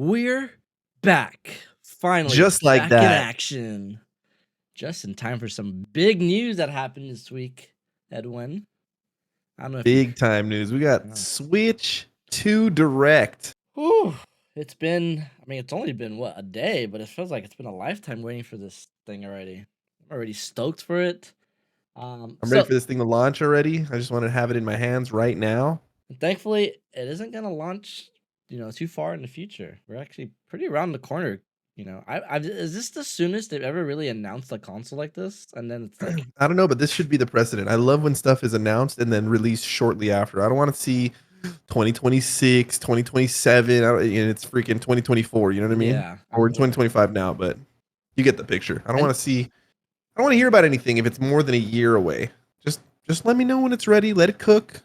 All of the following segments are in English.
We're back. Finally, Just like back in that. action. Just in time for some big news that happened this week, Edwin. I don't know if you. Big time news. We got Switch 2 Direct. Whew, it's only been, a day, but it feels like it's been a lifetime waiting for this thing already. I'm already stoked for it. I'm ready for this thing to launch already. I just want to have it in my hands right now. Thankfully, it isn't going to launch, too far in the future. We're actually pretty around the corner. Is this the soonest they've ever really announced a console like this? And then it's like, I don't know, but this should be the precedent. I love when stuff is announced and then released shortly after. I don't want to see 2026, 2027, and it's freaking 2024. You know what I mean? yeah, Or 2025 now, but you get the picture. I don't want to hear about anything if it's more than a year away. Just let me know when it's ready. Let it cook.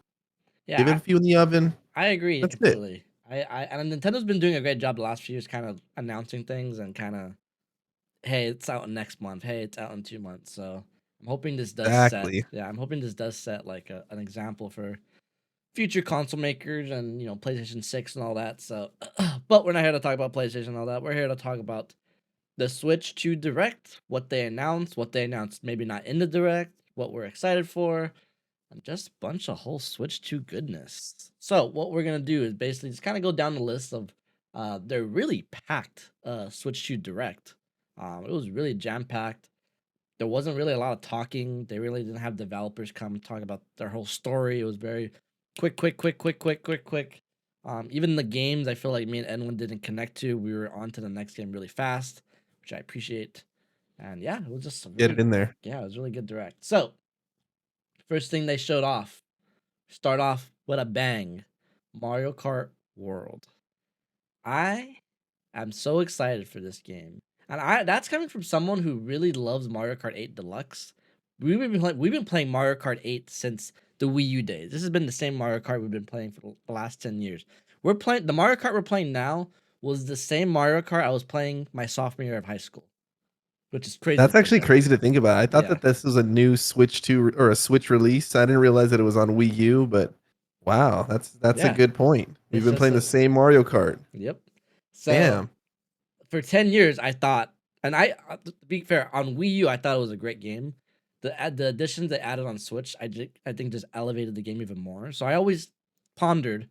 Yeah, give it a few in the oven. I agree That's completely. it. And Nintendo's been doing a great job the last few years, kind of announcing things and kind of, hey, it's out next month. Hey, it's out in 2 months. So I'm hoping this does Exactly. set. Yeah, I'm hoping this does set like an example for future console makers and PlayStation 6 and all that. So, but we're not here to talk about PlayStation and all that. We're here to talk about the Switch 2 Direct, what they announced, maybe not in the Direct, what we're excited for, and just a bunch of whole Switch 2 goodness. So what we're gonna do is basically just kind of go down the list of they're really packed Switch 2 Direct. It was really jam-packed. There wasn't really a lot of talking. They really didn't have developers come talk about their whole story. It was very quick. Even the games I feel like me and Edwin didn't connect to. We were on to the next game really fast, which I appreciate. And yeah, it was just Get it in there. Yeah, it was really good Direct. So first thing they showed off, start off with a bang, Mario Kart World. I am so excited for this game, and that's coming from someone who really loves Mario Kart 8 Deluxe. We've been playing Mario Kart 8 since the Wii U days. This has been the same Mario Kart we've been playing for the last 10 years. We're playing the Mario Kart we're playing now was the same Mario Kart I was playing my sophomore year of high school, which is crazy. That's actually crazy to think about. I thought that this was a new Switch 2 or a Switch release. I didn't realize that it was on Wii U, but wow, that's a good point. We've been playing the same Mario Kart. Yep. So damn. For 10 years, I thought, and to be fair, on Wii U, I thought it was a great game. The additions they added on Switch, I think just elevated the game even more. So I always pondered,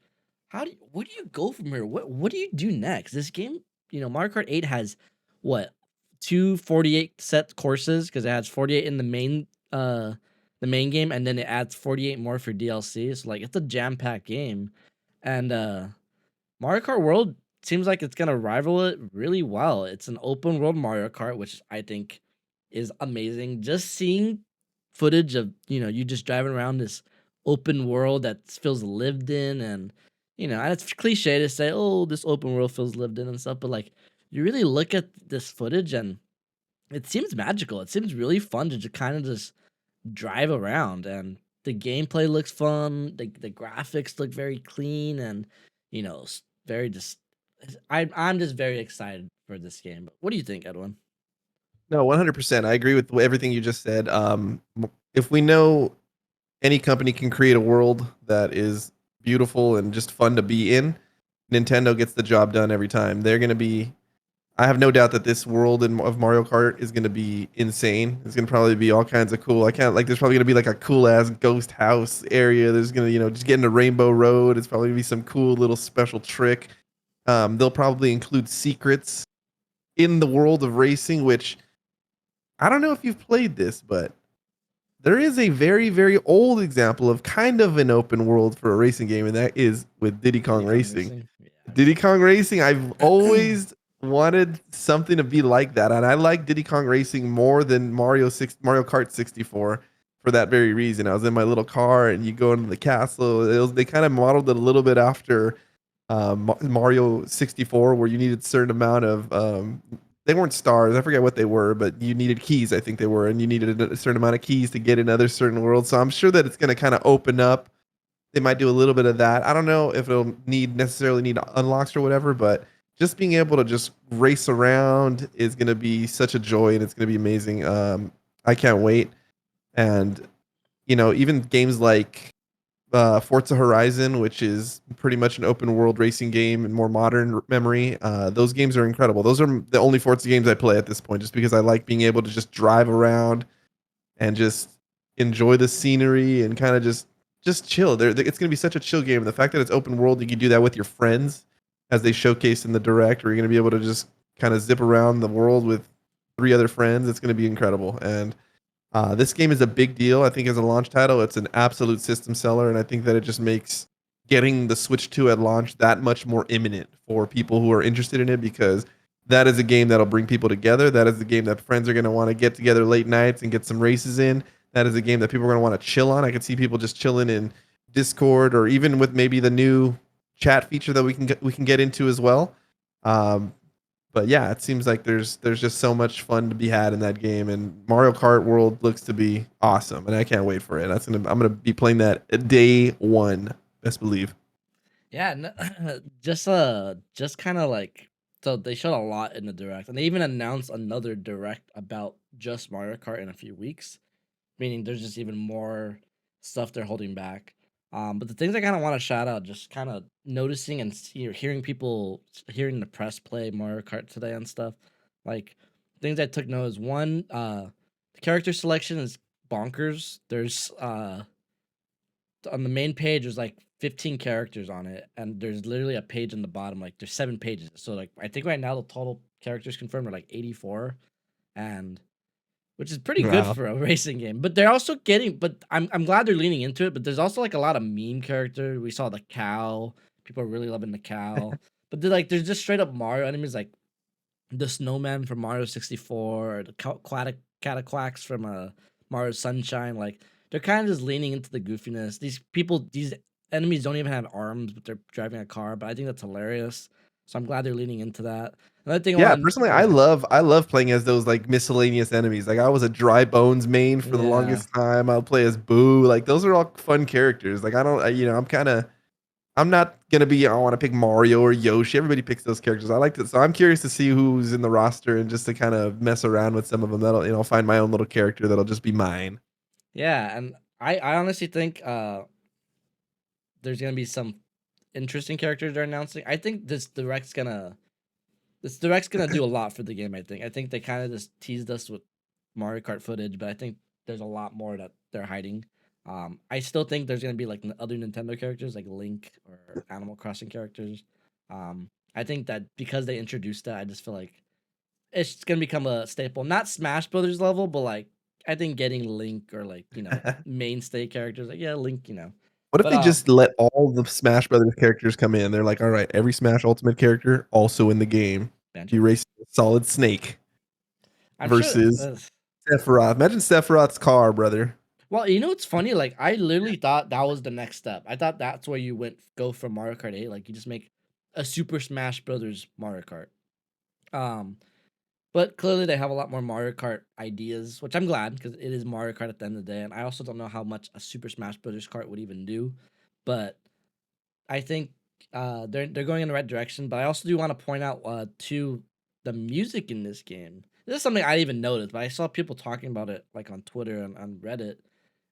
where do you go from here? What do you do next? This game, Mario Kart 8 has what, 248 set courses because it has 48 in the main game, and then it adds 48 more for DLC. So like it's a jam-packed game, and Mario Kart World seems like it's gonna rival it really well. It's an open world Mario Kart, which I think is amazing. Just seeing footage of you just driving around this open world that feels lived in, and and it's cliche to say, oh, this open world feels lived in and stuff, but like you really look at this footage and it seems magical. It seems really fun to just kind of just drive around, and the gameplay looks fun. The graphics look very clean, and very just. I'm just very excited for this game. What do you think, Edwin? No, 100%. I agree with everything you just said. If we know any company can create a world that is beautiful and just fun to be in, Nintendo gets the job done every time. They're going to be. I have no doubt that this world of Mario Kart is going to be insane. It's going to probably be all kinds of cool. There's probably going to be like a cool ass ghost house area. There's going to, just get into Rainbow Road. It's probably going to be some cool little special trick. They'll probably include secrets in the world of racing, which I don't know if you've played this, but there is a very, very old example of kind of an open world for a racing game, and that is with Diddy Kong Racing. Yeah. Diddy Kong Racing, I've always wanted something to be like that, and I like Diddy Kong Racing more than Mario Kart 64 for that very reason. I was in my little car, and you go into the castle. They kind of modeled it a little bit after Mario 64, where you needed a certain amount of they weren't stars, I forget what they were, but you needed keys, I think they were, and you needed a certain amount of keys to get in other certain worlds. So I'm sure that it's going to kind of open up. They might do a little bit of that. I don't know if it'll necessarily need unlocks or whatever, but just being able to just race around is going to be such a joy, and it's going to be amazing. I can't wait. And even games like Forza Horizon, which is pretty much an open world racing game in more modern memory. Those games are incredible. Those are the only Forza games I play at this point, just because I like being able to just drive around and just enjoy the scenery and kind of just chill. It's going to be such a chill game. The fact that it's open world, you can do that with your friends, as they showcase in the direct, or you're going to be able to just kind of zip around the world with three other friends. It's going to be incredible. And this game is a big deal. I think as a launch title, it's an absolute system seller, and I think that it just makes getting the Switch 2 at launch that much more imminent for people who are interested in it, because that is a game that'll bring people together. That is the game that friends are going to want to get together late nights and get some races in. That is a game that people are going to want to chill on. I could see people just chilling in Discord, or even with maybe the new chat feature that we can get into as well. Um, but yeah, it seems like there's just so much fun to be had in that game, and Mario Kart World looks to be awesome, and I can't wait for it. I'm gonna be playing that day one, best believe. Yeah, just kind of like, so they showed a lot in the direct, and they even announced another direct about just Mario Kart in a few weeks, meaning there's just even more stuff they're holding back. But the things I kind of want to shout out, just kind of noticing and hearing people, hearing the press play Mario Kart today and stuff, like things I took note is one, the character selection is bonkers. There's on the main page there's like 15 characters on it, and there's literally a page in the bottom, like there's 7 pages. So like I think right now the total characters confirmed are like 84, and which is pretty good Wow. for a racing game. But they're also getting, but I'm glad they're leaning into it. But there's also like a lot of meme characters. We saw the cow. People are really loving the cow. But they're like, there's just straight up Mario enemies, like the snowman from Mario 64, or the Cataquax from Mario Sunshine. Like they're kind of just leaning into the goofiness. These enemies don't even have arms, but they're driving a car. But I think that's hilarious. So I'm glad they're leaning into that. Another thing I Yeah, want to personally, go ahead. I love playing as those like miscellaneous enemies. Like I was a Dry Bones main for the Yeah. longest time. I'll play as Boo. Like those are all fun characters. Like I don't, I'm not gonna be. I want to pick Mario or Yoshi. Everybody picks those characters. I like to. So I'm curious to see who's in the roster, and just to kind of mess around with some of them. That'll, find my own little character that'll just be mine. Yeah, and I honestly think there's gonna be some interesting characters they're announcing. I think this direct's gonna do a lot for the game. I think they kind of just teased us with Mario Kart footage, but I think there's a lot more that they're hiding. I still think there's gonna be like other Nintendo characters like Link or Animal Crossing characters. I think that because they introduced that, I just feel like it's gonna become a staple. Not Smash Brothers level, but like I think getting Link or like mainstay characters like, yeah, Link. What if But they just let all the Smash Brothers characters come in? They're like, all right, every Smash Ultimate character also in the game. Banjo You Kazooie. race Solid Snake I'm sure. versus Sephiroth. Imagine Sephiroth's car, brother. Well, what's funny? Like, I literally thought that was the next step. I thought that's where you go from Mario Kart 8. Like, you just make a Super Smash Brothers Mario Kart. Um, but clearly they have a lot more Mario Kart ideas, which I'm glad because it is Mario Kart at the end of the day. And I also don't know how much a Super Smash Brothers kart would even do, but I think they're going in the right direction. But I also do want to point out to the music in this game. This is something I didn't even noticed, but I saw people talking about it like on Twitter and on Reddit,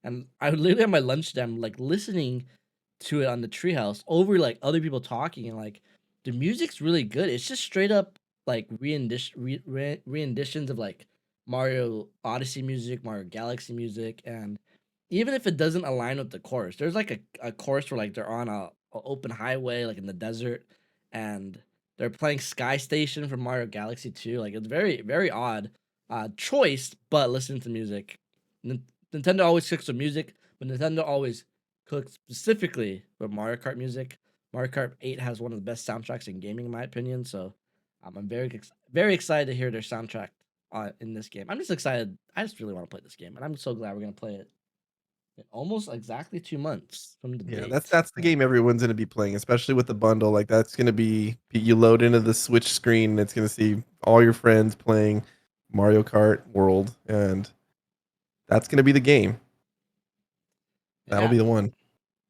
and I would literally at my lunchtime like listening to it on the treehouse over like other people talking, and like the music's really good. It's just straight up like renditions of like Mario Odyssey music, Mario Galaxy music, and even if it doesn't align with the course, there's like a course where like they're on a open highway like in the desert, and they're playing Sky Station from Mario Galaxy 2. Like it's very very odd choice, but listen to music. Nintendo always cooks with music, but Nintendo always cooks specifically with Mario Kart music. Mario Kart 8 has one of the best soundtracks in gaming, in my opinion. So I'm very excited to hear their soundtrack in this game. I'm just excited. I just really want to play this game, and I'm so glad we're gonna play it in almost exactly 2 months from the Yeah, that's date. that's the Yeah. game everyone's gonna be playing, especially with the bundle. Like that's gonna be you load into the Switch screen, and it's gonna see all your friends playing Mario Kart World, and that's gonna be the game. That'll Yeah. be the one.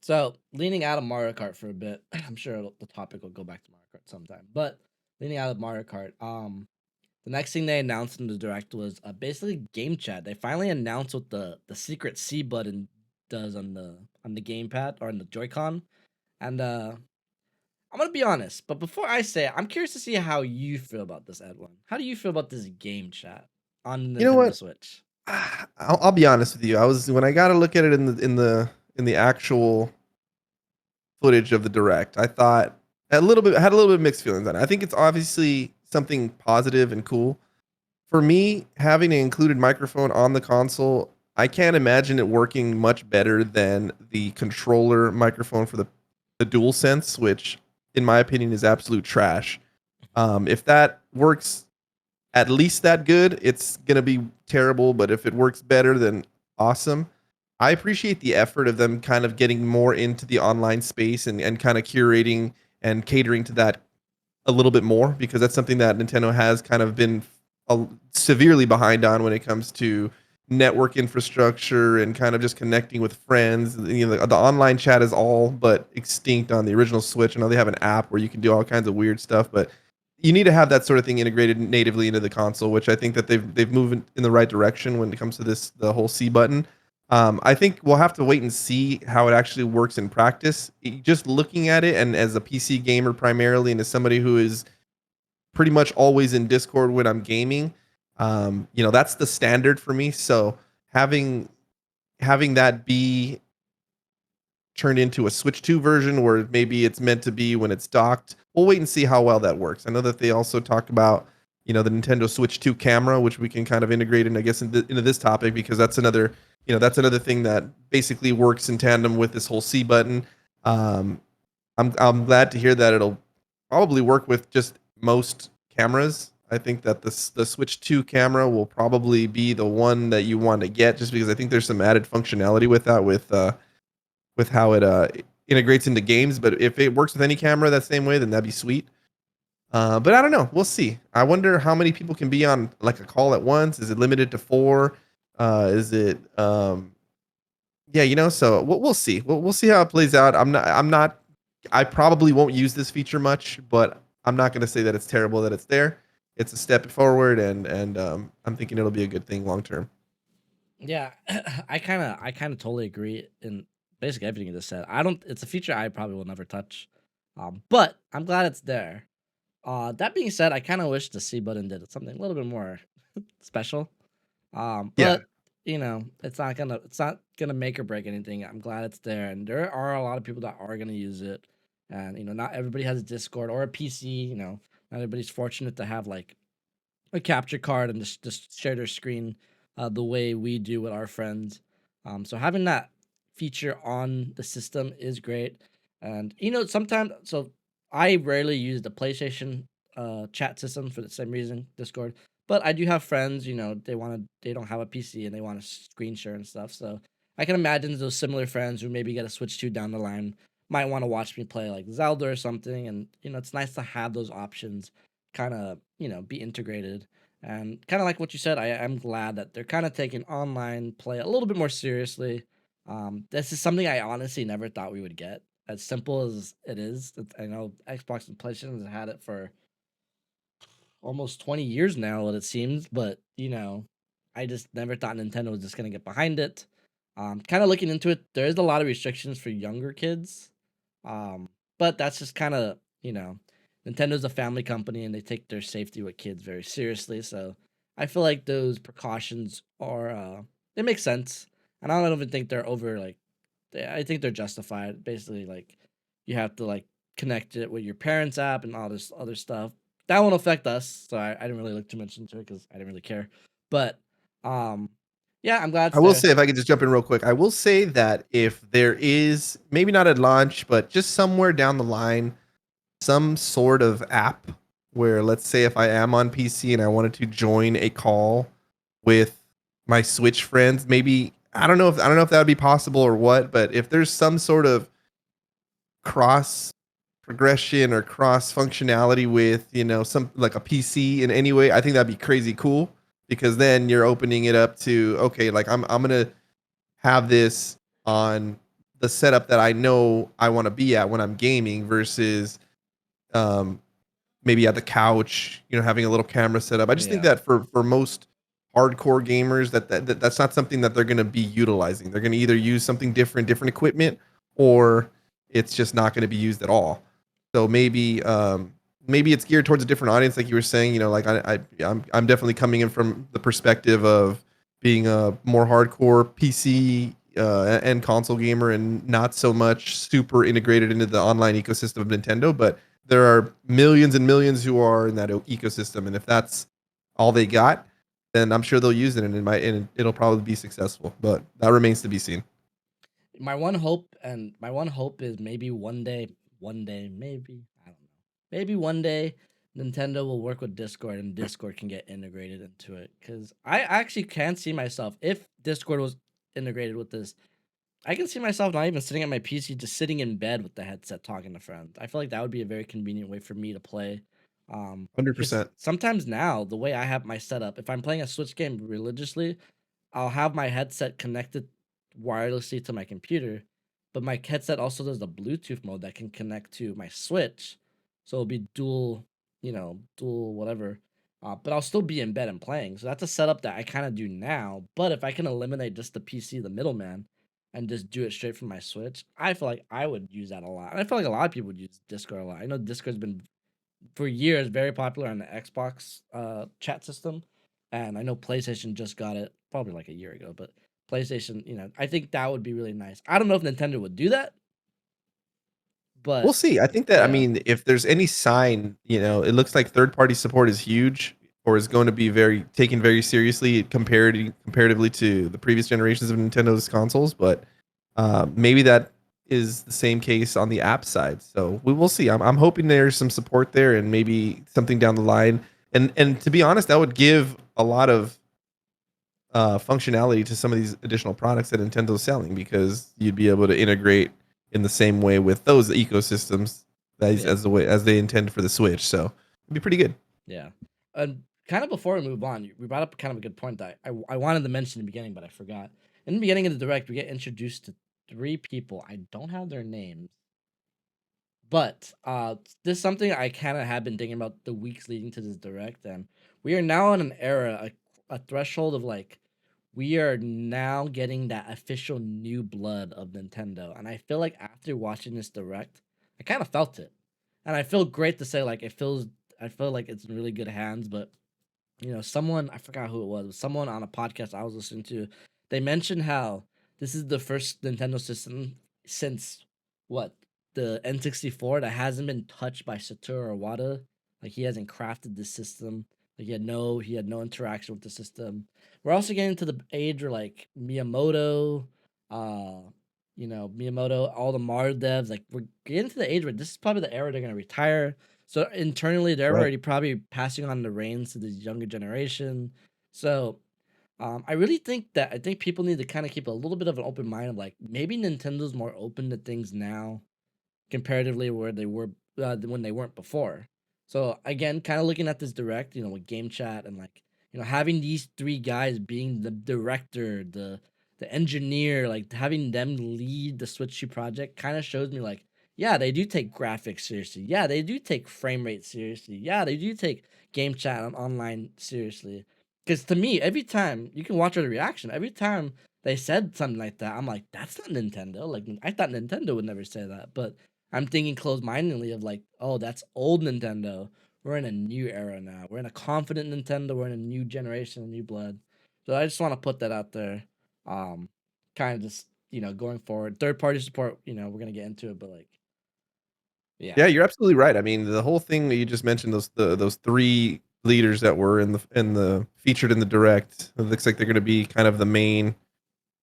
So leaning out of Mario Kart for a bit, I'm sure the topic will go back to Mario Kart sometime. But leaning out of Mario Kart, the next thing they announced in the direct was basically game chat. They finally announced what the secret C button does on the gamepad or on the Joy-Con. And I'm gonna be honest, but before I say it, I'm curious to see how you feel about this, Edwin. How do you feel about this game chat on You know Nintendo what? Switch? I'll be honest with you. I was when I got to look at it in the actual footage of the direct. I thought had a little bit of mixed feelings on it. I think it's obviously something positive and cool. For me, having an included microphone on the console, I can't imagine it working much better than the controller microphone for the DualSense, which in my opinion is absolute trash. If that works at least that good, it's gonna be terrible. But if it works better, then awesome. I appreciate the effort of them kind of getting more into the online space and kind of curating and catering to that a little bit more because that's something that Nintendo has kind of been severely behind on when it comes to network infrastructure and kind of just connecting with friends. You know, the online chat is all but extinct on the original Switch. I know they have an app where you can do all kinds of weird stuff, but you need to have that sort of thing integrated natively into the console, which I think that they've moved in the right direction when it comes to the whole C button. I think we'll have to wait and see how it actually works in practice. Just looking at it, and as a PC gamer primarily, and as somebody who is pretty much always in Discord when I'm gaming, that's the standard for me. So having that be turned into a Switch 2 version where maybe it's meant to be when it's docked. We'll wait and see how well that works. I know that they also talked about, the Nintendo Switch 2 camera, which we can kind of integrate in, I guess, into this topic because that's another thing that basically works in tandem with this whole C button. Um, I'm glad to hear that it'll probably work with just most cameras. I think that the Switch 2 camera will probably be the one that you want to get just because I think there's some added functionality with that with how it integrates into games. But if it works with any camera that same way, then that'd be sweet. But I don't know. We'll see. I wonder how many people can be on like a call at once. Is it limited to four? Is it? Yeah, So we'll see. We'll see how it plays out. I'm not. I probably won't use this feature much, but I'm not going to say that it's terrible that it's there. It's a step forward, and I'm thinking it'll be a good thing long term. Yeah, I kind of totally agree in basically everything you just said. I don't. It's a feature I probably will never touch, but I'm glad it's there. That being said, I kind of wish the C button did something a little bit more special. Yeah, But it's not gonna make or break anything. I'm glad it's there, and there are a lot of people that are gonna use it. And not everybody has a Discord or a PC. Not everybody's fortunate to have like a capture card and just share their screen the way we do with our friends. So having that feature on the system is great. And sometimes I rarely use the PlayStation chat system for the same reason, Discord. But I do have friends, they don't have a PC and they want to screen share and stuff. So I can imagine those similar friends who maybe get a Switch 2 down the line might want to watch me play like Zelda or something. And it's nice to have those options kind of, be integrated. And kind of like what you said, I'm glad that they're kind of taking online play a little bit more seriously. This is something I honestly never thought we would get. As simple as it is, I know Xbox and PlayStation has had it for almost 20 years now, it seems, but I just never thought Nintendo was just gonna get behind it. Kind of looking into it, there is a lot of restrictions for younger kids. But that's just kind of, Nintendo's a family company and they take their safety with kids very seriously. So I feel like those precautions are they make sense. And I don't even think they're over like I think they're justified. Basically, like you have to like connect it with your parents' app and all this other stuff. That won't affect us, so I didn't really look too much into it because I didn't really care. But um, yeah, I'm glad I it's will there. say if I could just jump in real quick, I will say that if there is maybe not at launch, but just somewhere down the line, some sort of app where let's say if I am on PC and I wanted to join a call with my Switch friends, maybe I don't know if that would be possible or what, but if there's some sort of cross progression or cross functionality with some like a PC in any way, I think that'd be crazy cool because then you're opening it up to okay, like I'm gonna have this on the setup that I know I want to be at when I'm gaming versus um maybe at the couch, having a little camera set up. I just think Yeah. that for most hardcore gamers, that's not something that they're going to be utilizing. They're going to either use something different equipment, or it's just not going to be used at all. So maybe it's geared towards a different audience, like you were saying. Like I'm definitely coming in from the perspective of being a more hardcore PC and console gamer, and not so much super integrated into the online ecosystem of Nintendo. But there are millions and millions who are in that ecosystem, and if that's all they got, then I'm sure they'll use it, and it'll probably be successful. But that remains to be seen. My one hope is maybe maybe I don't know, maybe one day Nintendo will work with Discord and Discord can get integrated into it. Because I actually can see myself, if Discord was integrated with this, I can see myself not even sitting at my PC, just sitting in bed with the headset talking to friends. I feel like that would be a very convenient way for me to play. Because 100%. sometimes now, the way I have my setup, if I'm playing a Switch game religiously, I'll have my headset connected wirelessly to my computer, but my headset also does the Bluetooth mode that can connect to my Switch. So it'll be dual whatever. But I'll still be in bed and playing. So that's a setup that I kind of do now. But if I can eliminate just the PC, the middleman, and just do it straight from my Switch, I feel like I would use that a lot. And I feel like a lot of people would use Discord a lot. I know Discord's been for years very popular on the Xbox chat system, and I know PlayStation just got it probably like a year ago. But PlayStation, I think that would be really nice. I don't know if Nintendo would do that, We'll but see. I think that, I yeah, mean, if there's any sign, it looks like third party support is huge, or is going to be very taken very seriously comparatively to the previous generations of Nintendo's consoles. But maybe that is the same case on the app side. So we will see. I'm hoping there's some support there, and maybe something down the line. And to be honest, that would give a lot of functionality to some of these additional products that Nintendo's selling, because you'd be able to integrate in the same way with those ecosystems yeah, as the way as they intend for the Switch. So it'd be pretty good. yeah. And kind of before we move on, we brought up kind of a good point that I wanted to mention in the beginning, but I forgot. In the beginning of the direct, we get introduced to three people. I don't have their names. But this is something I kind of have been thinking about the weeks leading to this direct, and we are now in an era, a threshold of like, we are now getting that official new blood of Nintendo, and I feel like after watching this direct, I kind of felt it, and I feel great to say like I feel like it's in really good hands. But someone, I forgot who it was, but someone on a podcast I was listening to, they mentioned how this is the first Nintendo system since what, the N64, that hasn't been touched by Satoru Iwata. Like, he hasn't crafted the system. Like, he had no interaction with the system. We're also getting to the age where like uh, Miyamoto, all the Mario devs, like we're getting to the age where this is probably the era they're gonna retire. So internally, they're Right. already probably passing on the reins to the younger generation. So I really think that I think people need to kind of keep a little bit of an open mind of like, maybe Nintendo's more open to things now comparatively where they were when they weren't before. So again, kind of looking at this direct, with game chat and like, having these three guys being the director, the engineer, like having them lead the Switch 2 project kind of shows me like, yeah, they do take graphics seriously. Yeah, they do take frame rate seriously. Yeah, they do take game chat and online seriously. Because to me, every time you can watch the reaction, every time they said something like that, I'm like, that's not Nintendo. Like, I thought Nintendo would never say that, but I'm thinking closed-mindedly of like, oh, that's old Nintendo. We're in a new era now. We're in a confident Nintendo. We're in a new generation, a new blood. So I just want to put that out there. Um, Kind of just going forward, third-party support. We're gonna get into it, but like, Yeah, yeah, you're absolutely right. I mean, the whole thing that you just mentioned, those three leaders that were in the featured in the direct, it looks like they're going to be kind of the main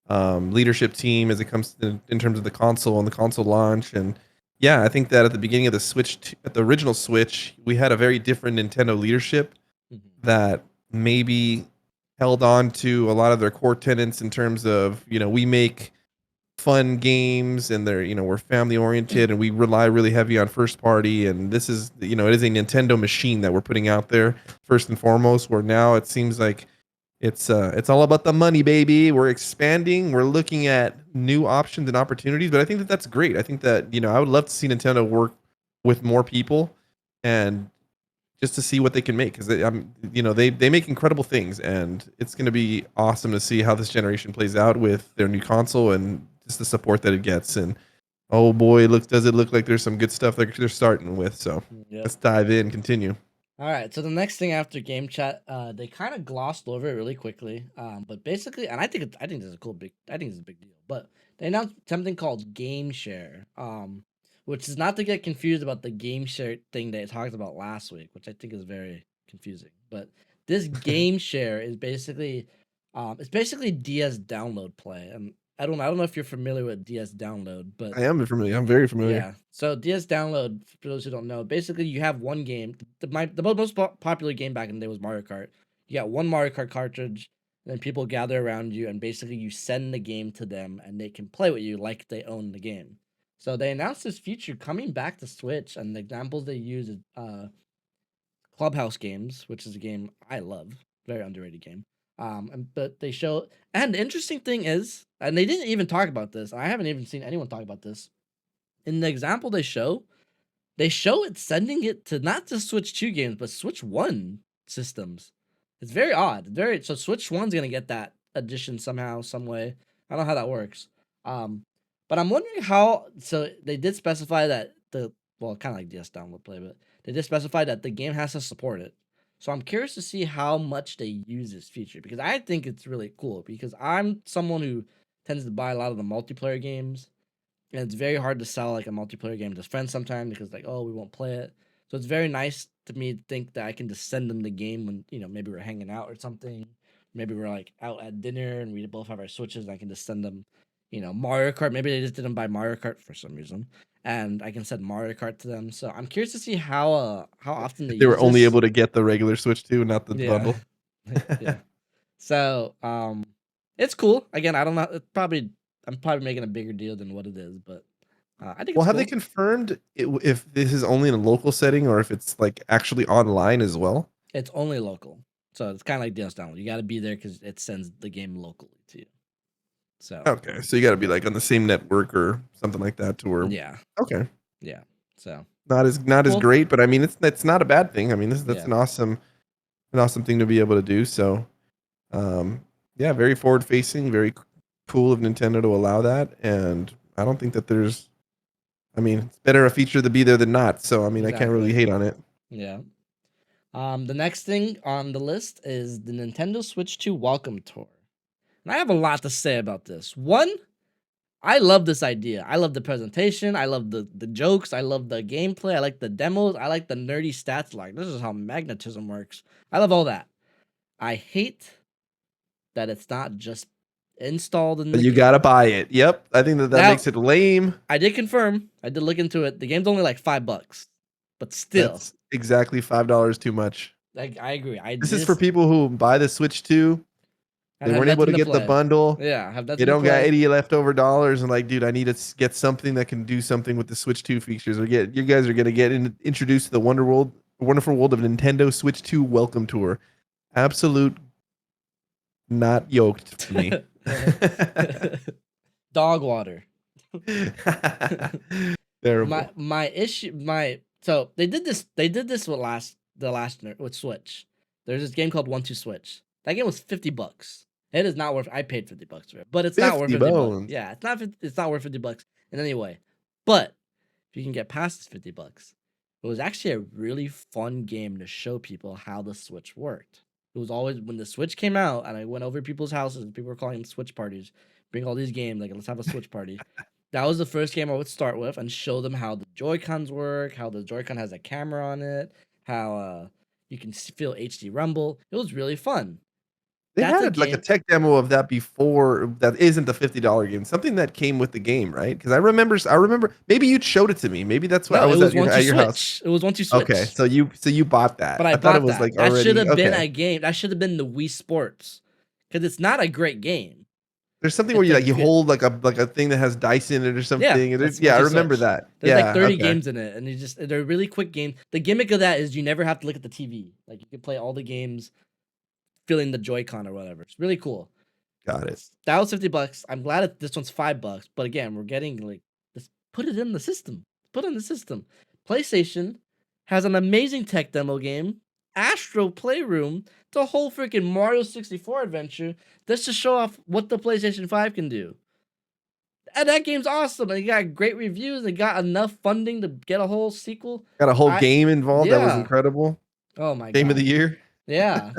leadership team as it comes to, in terms of the console and the console launch. And yeah, I think that at the beginning of the at the original Switch, we had a very different Nintendo leadership hmm that maybe held on to a lot of their core tenets in terms of, we make fun games, and they're, we're family oriented, and we rely really heavy on first party, and this is, it is a Nintendo machine that we're putting out there first and foremost, where now it seems like it's all about the money, baby. We're expanding, we're looking at new options and opportunities. But I think that that's great. I think that, I would love to see Nintendo work with more people, and just to see what they can make because they make incredible things, and it's going to be awesome to see how this generation plays out with their new console and just the support that it gets. And oh boy, does it look like there's some good stuff they're starting with. So Yep. let's dive in, continue. All right, so the next thing after game chat, they kind of glossed over it really quickly. But basically, and I think this is a I think this is a big deal. But they announced something called Game Share, which is not to get confused about the Game Share thing they talked about last week, which I think is very confusing. But this Game Share is basically, it's basically DS download play, and I don't know if you're familiar with DS download, but I am familiar. I'm very familiar. yeah. So DS Download, for those who don't know, basically you have one game. The most popular game back in the day was Mario Kart. You got one Mario Kart cartridge, and then people gather around you, and basically you send the game to them, and they can play with you like they own the game. So they announced this feature coming back to Switch, and the examples they use is Clubhouse Games, which is a game I love, very underrated game. But they show, and the interesting thing is, and they didn't even talk about this. I haven't even seen anyone talk about this. In the example they show it sending it to not just Switch 2 games, but Switch 1 systems. It's very odd. So Switch 1's gonna get that addition somehow, some way. I don't know how that works. But I'm wondering how. So they did specify that kind of like DS download play, but they did specify that the game has to support it. So I'm curious to see how much they use this feature because I think it's really cool. Because I'm someone who tends to buy a lot of the multiplayer games. And it's very hard to sell like a multiplayer game to friends sometimes because like, oh, we won't play it. So it's very nice to me to think that I can just send them the game when, maybe we're hanging out or something. Maybe we're like out at dinner and we both have our Switches and I can just send them, Mario Kart. Maybe they just didn't buy Mario Kart for some reason. And I can send Mario Kart to them. So I'm curious to see how often They were only able to get the regular Switch 2, not the bundle. Yeah. So it's cool. Again, I don't know. I'm probably making a bigger deal than what it is, but I think. Well, it's have cool. they confirmed if this is only in a local setting or if it's like actually online as well? It's only local, so it's kind of like DS Download. You got to be there because it sends the game locally to you. So okay, so you got to be like on the same network or something like that to where. Yeah. Okay. Yeah. So not as great, but I mean it's not a bad thing. I mean that's an awesome thing to be able to do. So, yeah, very forward facing, very cool of Nintendo to allow that, and I don't think that there's. I mean, it's better a feature to be there than not. So I mean, I can't really hate on it. Yeah. The next thing on the list is the Nintendo Switch 2 Welcome Tour. And I have a lot to say about this. One, I love this idea. I love the presentation. I love the jokes. I love the gameplay. I like the demos. I like the nerdy stats. Like, this is how magnetism works. I love all that. I hate that it's not just installed in the You game. gotta buy it. Yep. I think that makes it lame. I did confirm. I did look into it. The game's only like $5. But still. That's exactly $5 too much. I agree. This is for people who buy the Switch 2. They weren't able to get the bundle. Yeah, have that. You don't got 80 leftover dollars and like, dude, I need to get something that can do something with the Switch 2 features. Or you guys are gonna get introduced to the wonderful world of Nintendo Switch 2 Welcome Tour. Absolute not yoked to me. Dog water. Terrible. So they did this with Switch. There's this game called 1-2 Switch. That game was $50. It is not worth. I paid $50 for it, but it's not worth $50. Yeah, it's not worth $50 in any way. But if you can get past this $50, it was actually a really fun game to show people how the Switch worked. It was always when the Switch came out, and I went over to people's houses, and people were calling them Switch parties. Bring all these games, like let's have a Switch party. That was the first game I would start with and show them how the Joy-Cons work, how the Joy-Con has a camera on it, how you can feel HD rumble. It was really fun. They had like a tech demo of that before that isn't the $50 game. Something that came with the game, right? Because I remember maybe you showed it to me. Maybe that's why I was at your house. It was 1-2 Switch. Okay, so you bought that. But I thought it was like that already. Should have been a game. That should have been the Wii Sports. Because it's not a great game. There's something where you hold like a thing that has dice in it or something. Yeah, I remember that. There's like 30 games in it, and they're really quick games. The gimmick of that is you never have to look at the TV. Like you can play all the games, feeling the Joy-Con or whatever. It's really cool. Got it. That was $50. I'm glad that this one's $5, but again, we're getting like just put it in the system. Put it in the system. PlayStation has an amazing tech demo game, Astro Playroom, the whole freaking Mario 64 adventure, just to show off what the PlayStation 5 can do. And that game's awesome. And it got great reviews. It got enough funding to get a whole sequel. Got a whole game involved. That was Yeah. incredible. Oh my Game of god. the year. Yeah.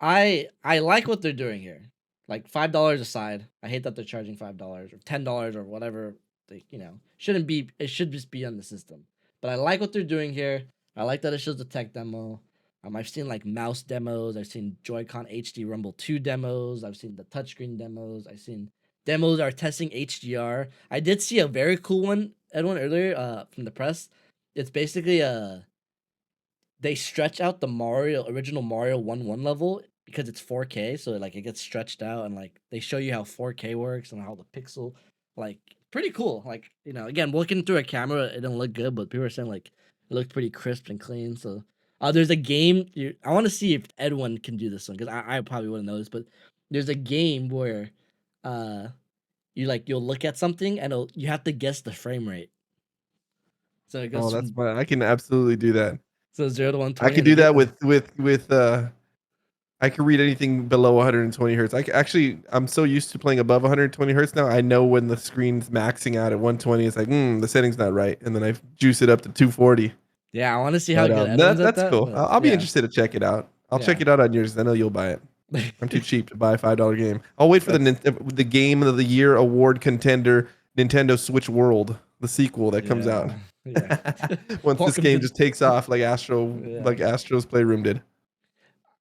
I like what they're doing here. Like $5 aside, I hate that they're charging $5 or $10 or whatever. They, shouldn't be. It should just be on the system. But I like what they're doing here. I like that it shows the tech demo. I've seen like mouse demos. I've seen Joy-Con HD Rumble 2 demos. I've seen the touchscreen demos. I've seen demos are testing HDR. I did see a very cool one, Edwin, earlier from the press. It's basically they stretch out the original Mario 1-1 level because it's 4K, so like it gets stretched out and like they show you how 4K works and how the pixel, like, pretty cool. Like, again, looking through a camera, it didn't look good, but people are saying like it looked pretty crisp and clean. So there's a game I want to see if Edwin can do this one because I probably wouldn't know this, but there's a game where you'll look at something and you have to guess the frame rate. So it goes Oh, that's fine. I can absolutely do that. so 0 to 120. I can do that with I can read anything below 120 hertz. I'm so used to playing above 120 hertz now. I know when the screen's maxing out at 120. It's like, the setting's not right, and then I juice it up to 240. Yeah, I want to see how But, good Edwin's at that's that. cool. But I'll be yeah. interested to check it out. I'll Yeah. check it out on yours. I know you'll buy it. I'm too cheap to buy a $5 game. I'll wait for the Game of the Year award contender, Nintendo Switch World, the sequel that comes out. Yeah. Once this game just takes off like Yeah. like Astro's Playroom did.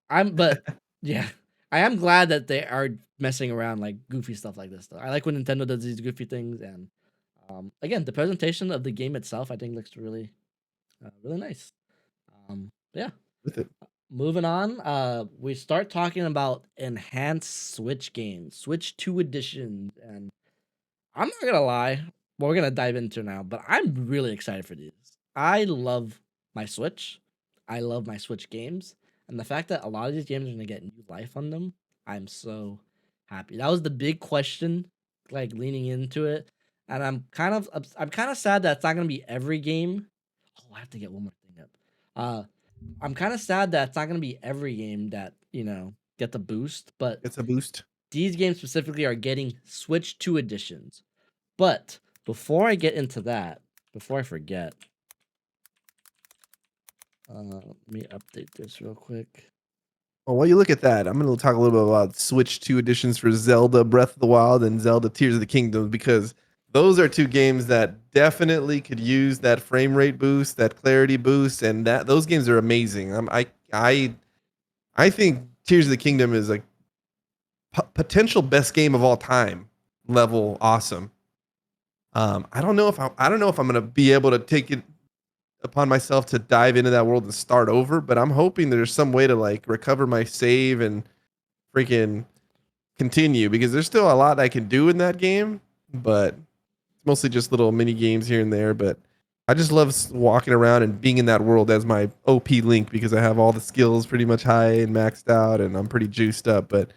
But yeah, I am glad that they are messing around like goofy stuff like this. Though I like when Nintendo does these goofy things, and again, the presentation of the game itself, I think, looks really, really nice. Yeah. With it. Moving on, we start talking about enhanced Switch games, Switch 2 editions, and I'm not gonna lie, well, we're gonna dive into now, but I'm really excited for these. I love my Switch. I love my Switch games, and the fact that a lot of these games are gonna get new life on them, I'm so happy. That was the big question, like leaning into it, and I'm kind of sad that it's not gonna be every game. Oh, I have to get one more thing up. I'm kind of sad that it's not going to be every game that, get the boost, but It's a boost. these games specifically are getting Switch 2 editions. But before I get into that, before I forget, let me update this real quick. Well, while you look at that, I'm going to talk a little bit about Switch 2 editions for Zelda Breath of the Wild and Zelda Tears of the Kingdom, because those are two games that definitely could use that frame rate boost, that clarity boost, and those games are amazing. I think Tears of the Kingdom is a potential best game of all time level awesome. I don't know if I'm gonna be able to take it upon myself to dive into that world and start over, but I'm hoping there's some way to like recover my save and freaking continue, because there's still a lot I can do in that game, but it's mostly just little mini games here and there. But I just love walking around and being in that world as my OP Link, because I have all the skills pretty much high and maxed out, and I'm pretty juiced up. But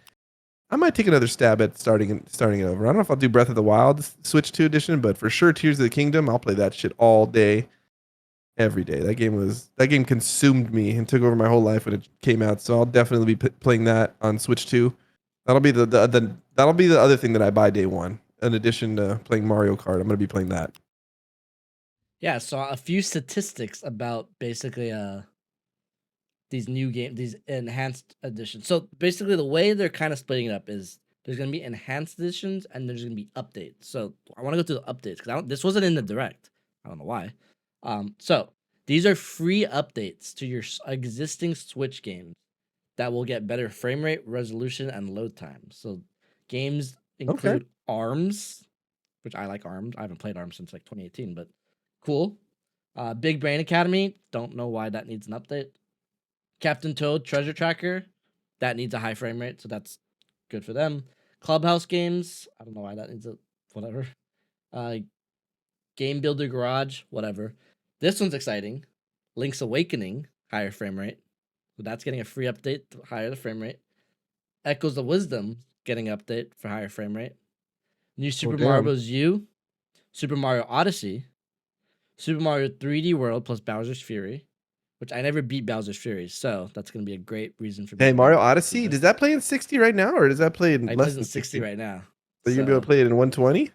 I might take another stab at starting it over. I don't know if I'll do Breath of the Wild Switch 2 edition, but for sure Tears of the Kingdom, I'll play that shit all day, every day. That game consumed me and took over my whole life when it came out. So I'll definitely be playing that on Switch 2. That'll be the other thing that I buy day one. In addition to playing Mario Kart, I'm going to be playing that. Yeah, so a few statistics about basically these enhanced editions. So basically the way they're kind of splitting it up is there's going to be enhanced editions and there's going to be updates. So I want to go through the updates because this wasn't in the direct. I don't know why. So these are free updates to your existing Switch games that will get better frame rate, resolution, and load time. So games include ARMS, which I like ARMS. I haven't played ARMS since like 2018, but cool. Big Brain Academy, don't know why that needs an update. Captain Toad Treasure Tracker, that needs a high frame rate, so that's good for them. Clubhouse games, I don't know why that needs a whatever. Game Builder Garage, whatever. This one's exciting. Link's Awakening, higher frame rate. So that's getting a free update to higher the frame rate. Echoes of Wisdom getting an update for higher frame rate. New Super Mario Bros. U, Super Mario Odyssey, Super Mario 3D World plus Bowser's Fury, which I never beat Bowser's Fury, so that's gonna be a great reason for me Hey, to Mario beat Odyssey, this. does that play in 60 right now, or does that play in It less plays in than 60 60? right now. So you're gonna be able to So play it in 120?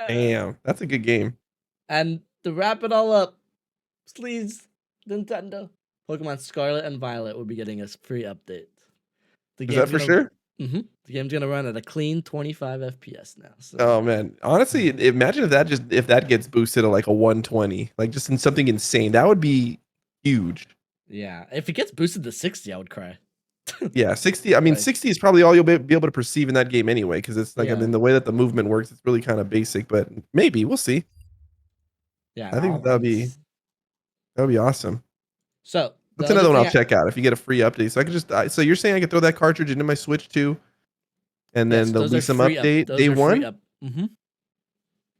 Damn, that's a good game. and to wrap it all up, please, Nintendo, Pokemon Scarlet and Violet will be getting a free update. The Is that game's for gonna sure? the game's gonna run at a clean 25 FPS now. So Oh man, honestly, imagine if that gets boosted to like a 120, like just in something insane. That would be huge. yeah, if it gets boosted to 60, I would cry. Yeah, 60. I mean, Like 60 is probably all you'll be able to perceive in that game anyway, because it's like, I yeah, mean, the way that the movement works, it's really kind of basic. But maybe we'll see. yeah. I think No, that would be awesome. so the That's other another one thing I'll check out if you get a free update. So I could so you're saying I could throw that cartridge into my Switch too, and then yes, there'll those be are some free up. update Those day are free one. up.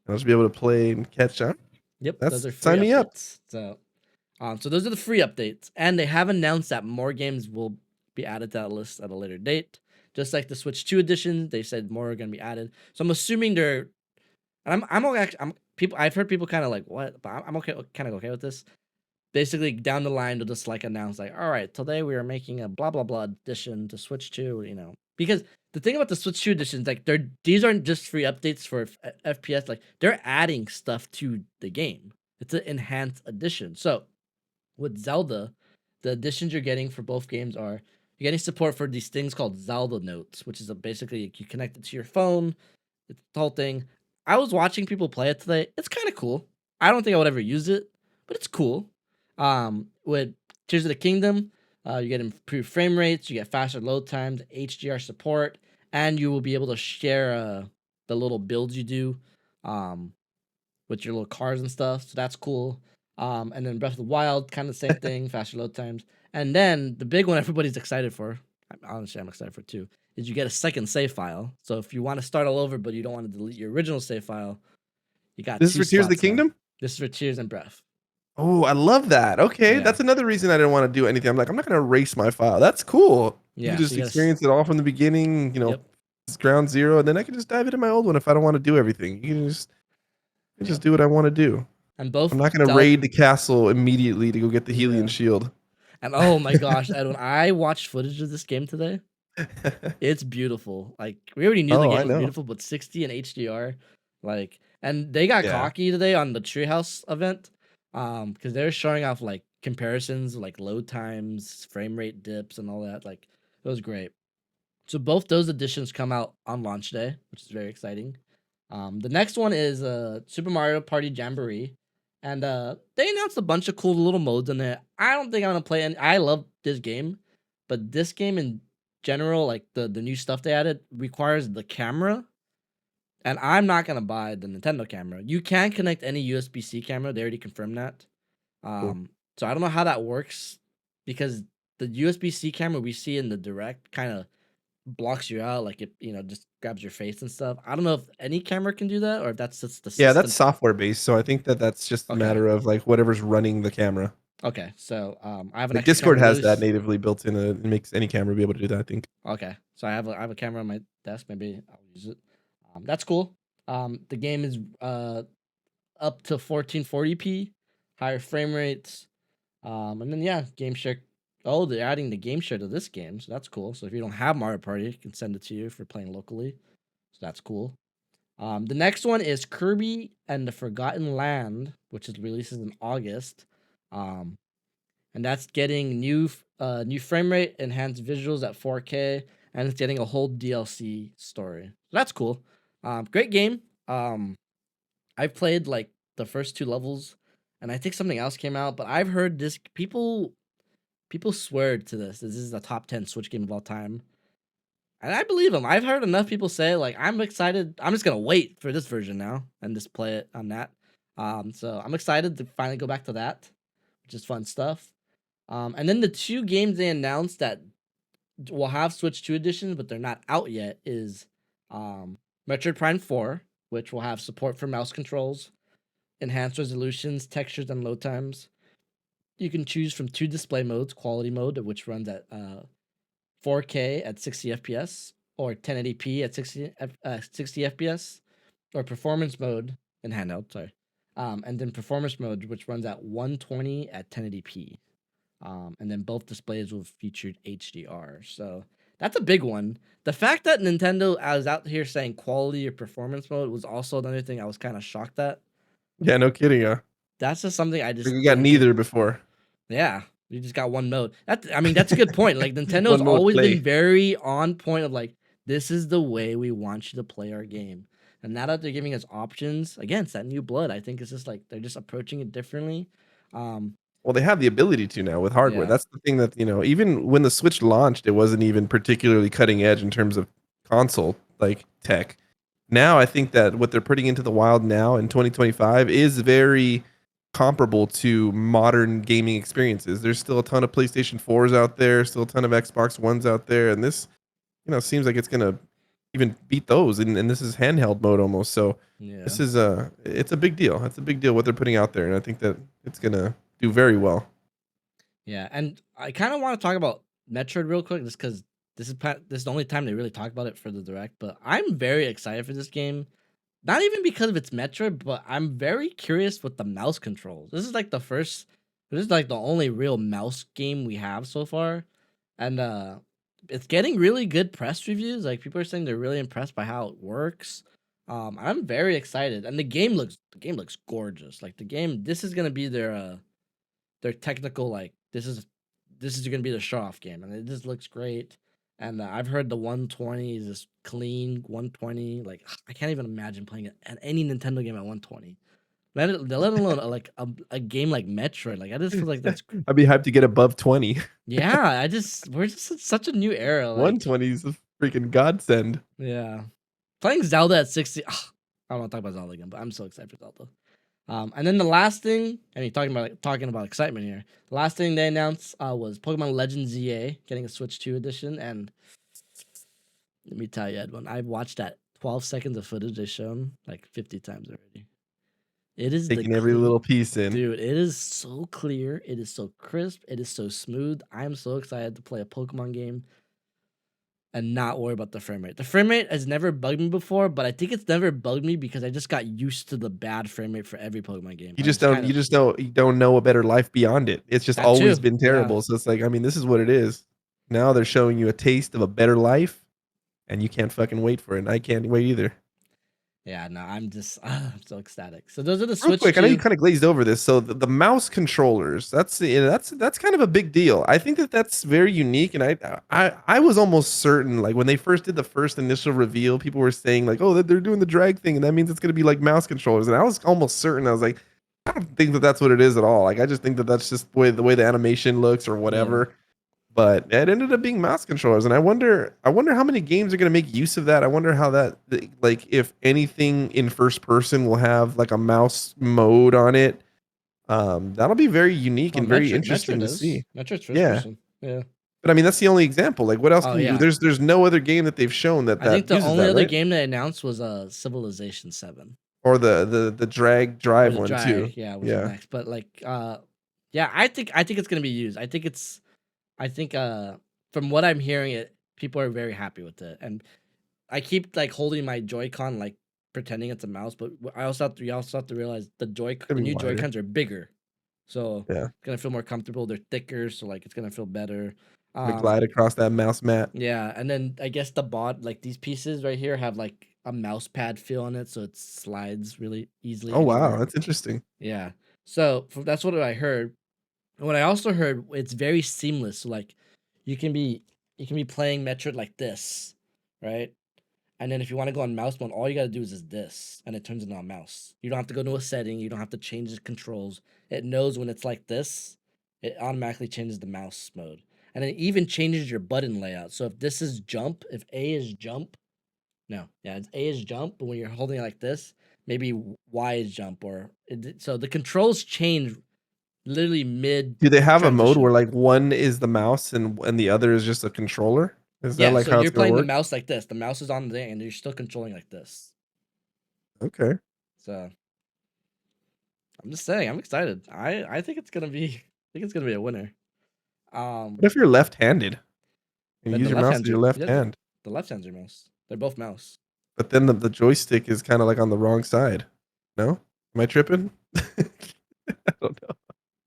I'll just be able to play and catch up. Yep, those That's are free sign me up. updates. So those are the free updates, and they have announced that more games will be added to that list at a later date. Just like the Switch 2 edition, they said more are going to be added. So I'm assuming they're. And I'm okay. I'm people. I've heard people kind of like what, but I'm okay. Kind of okay with this. Basically, down the line, they'll just like announce like, all right, today we are making a blah blah blah edition to Switch 2. Because the thing about the Switch 2 editions, like these aren't just free updates for FPS. Like they're adding stuff to the game. It's an enhanced edition. So with Zelda, the additions you're getting for both games are you're getting support for these things called Zelda notes, which is basically you connect it to your phone. It's the whole thing. I was watching people play it today. It's kind of cool. I don't think I would ever use it, but it's cool. With Tears of the Kingdom, you get improved frame rates, you get faster load times, HDR support, and you will be able to share the little builds you do with your little cars and stuff. So that's cool. And then Breath of the Wild, kind of the same thing, faster load times. And then the big one everybody's excited for, honestly, I'm excited for too, is you get a second save file. So if you want to start all over, but you don't want to delete your original save file, you got This is two for Tears of the slots now. Kingdom. This is for Tears and Breath. Oh, I love that. Okay, Yeah. that's another reason I didn't want to do anything. I'm like, I'm not going to erase my file. That's cool. You Yeah. can So just you got experience it all from the beginning. yep. It's ground zero, and then I can just dive into my old one if I don't want to do everything. You can just Yep. do what I want to do. And I'm both not going to raid the castle immediately to go get the Helion yeah. shield. And oh my gosh, Edwin, I watched footage of this game today. It's beautiful. Like we already knew the Oh, game I was know. beautiful, but 60 and HDR, like, and they got Yeah. cocky today on the Treehouse event, because they're showing off like comparisons, like load times, frame rate dips, and all that. Like it was great. So both those editions come out on launch day, which is very exciting. The next one is Super Mario Party Jamboree, and they announced a bunch of cool little modes in there. I don't think I'm gonna play any. I love this game, but this game in general, like the new stuff they added, requires the camera, and I'm not gonna buy the Nintendo camera. You can connect any USB-C camera. They already confirmed that. Cool. So I don't know how that works because the USB-C camera we see in the direct kind of blocks you out, like it, just grabs your face and stuff. I don't know if any camera can do that or if that's just the Yeah, that's system. software based, so I think that's just a Okay. matter of like whatever's running the camera. Okay. So I have an Like extra Discord camera has that loose. natively built in. It makes any camera be able to do that. I think. Okay. So I have a camera on my desk. Maybe I'll use it. That's cool. The game is up to 1440p, higher frame rates. And then yeah, game share. Oh, they're adding the game share to this game, so that's cool. So if you don't have Mario Party, you can send it to you for playing locally. So that's cool. The next one is Kirby and the Forgotten Land, which is releases in August. Um, and that's getting new frame rate, enhanced visuals at 4K, and it's getting a whole DLC story. So that's cool. Great game. I've played like the first two levels, and I think something else came out, but I've heard this people swear to this. This is the top 10 Switch game of all time. And I believe them. I've heard enough people say, like, I'm excited. I'm just gonna wait for this version now and just play it on that. So I'm excited to finally go back to that, which is fun stuff. And then the two games they announced that will have Switch 2 editions, but they're not out yet, is Metroid Prime 4, which will have support for mouse controls, enhanced resolutions, textures, and load times. You can choose from two display modes: quality mode, which runs at 4K at 60 FPS, or 1080p at 60 FPS, or performance mode in handheld, sorry, And then performance mode, which runs at 120 at 1080p. And then both displays will feature HDR. So that's a big one. The fact that Nintendo was out here saying quality or performance mode was also another thing I was kind of shocked at. Yeah, no kidding. That's just something I just We got didn't neither before. Yeah, you just got one mode. I mean, that's a good point. Like Nintendo's One mode always play. been very on point of like, this is the way we want you to play our game. And now that they're giving us options, again, it's that new blood. I think it's just like they're just approaching it differently. Well, they have the ability to now with hardware. Yeah. That's the thing that, even when the Switch launched, it wasn't even particularly cutting edge in terms of console like tech. Now, I think that what they're putting into the wild now in 2025 is very comparable to modern gaming experiences. There's still a ton of PlayStation 4s out there, still a ton of Xbox Ones out there, and this, seems like it's gonna even beat those. And this is handheld mode almost. So Yeah. this is it's a big deal. It's a big deal what they're putting out there, and I think that it's gonna do very well. Yeah, and I kind of want to talk about Metroid real quick, just because this is the only time they really talk about it for the direct. But I'm very excited for this game, not even because of its Metroid, but I'm very curious with the mouse controls. This is like the first, this is like the only real mouse game we have so far, and it's getting really good press reviews. Like people are saying they're really impressed by how it works. I'm very excited, and the game looks gorgeous. Like this is gonna be their technical, like this is gonna be the show off game, and it just looks great. And I've heard the 120 is just clean 120. Like I can't even imagine playing any Nintendo game at 120. Let alone a game like Metroid. Like I just feel like that's I'd be hyped to get above 20. yeah. We're just in such a new era. Like 120 is a freaking godsend. yeah, playing Zelda at 60. I don't want to talk about Zelda again, but I'm so excited for Zelda. And then the last thing, I mean, talking about excitement here. The last thing they announced was Pokemon Legends ZA getting a Switch 2 edition, and let me tell you, Edwin, I've watched that 12 seconds of footage they shown like 50 times already. It is Taking every little piece in. Dude, it is so clear. It is so crisp. It is so smooth. I am so excited to play a Pokemon game and not worry about the frame rate. The frame rate has never bugged me before, but I think it's never bugged me because I just got used to the bad frame rate for every Pokemon game. You don't know a better life beyond it. It's just That always too, been terrible. yeah. So it's like, I mean, this is what it is. Now they're showing you a taste of a better life, and you can't fucking wait for it. And I can't wait either. Yeah, no, I'm just I'm so ecstatic. So those are the Real Switch quick, I know you 2. kind of glazed over this. So the mouse controllers, that's kind of a big deal. I think that that's very unique, and I was almost certain, like when they first did the first initial reveal, people were saying like, oh, they're doing the drag thing, and that means it's gonna be like mouse controllers, and I was almost certain. I was like, I don't think that that's what it is at all. Like I just think that that's just the way the animation looks or whatever. But it ended up being mouse controllers, and I wonder how many games are going to make use of that. I wonder how that, like, if anything in first person will have like a mouse mode on it. That'll be very unique and very interesting to see. Metroid's first Yeah, person. Yeah. but I mean that's the only example. Like, what else Oh can you do? yeah. There's no other game that they've shown that I think the uses only that, other right? game they announced was Civilization 7. Or the drag Or drive the one drag, too. yeah, was Yeah, next. But like yeah, I think it's gonna be used. I think from what I'm hearing, people are very happy with it. And I keep like holding my Joy-Con like pretending it's a mouse, but we also have to realize the gonna be new wider. Joy-Cons are bigger. So Yeah, it's gonna feel more comfortable. They're thicker, so like it's gonna feel better. gonna glide across that mouse mat. Yeah, and then I guess the bot, like these pieces right here, have like a mouse pad feel on it, so it slides really easily Oh wow, anywhere. that's interesting. Yeah, so that's what I heard. And what I also heard, it's very seamless. So like, you can be playing Metroid like this, right? And then if you want to go on mouse mode, all you gotta do is this, and it turns into a mouse. You don't have to go to a setting. You don't have to change the controls. It knows when it's like this, it automatically changes the mouse mode, and it even changes your button layout. So if this is jump, if A is jump, no, yeah, it's A is jump, but when you're holding it like this, maybe Y is jump, so the controls change literally mid Do they have a mode where transition. like one is the mouse and the other is just a controller? Is that Yeah, like so how it's you're gonna playing the work? mouse like this. The mouse is on there, and you're still controlling like this. Okay. So I'm just saying, I'm excited. I think it's gonna be a winner. What if you're left-handed and you Then use the your left mouse hand's with your left hand, the left hand's your mouse. They're both mouse. but then the joystick is kind of like on the wrong side? No? Am I tripping? I don't know.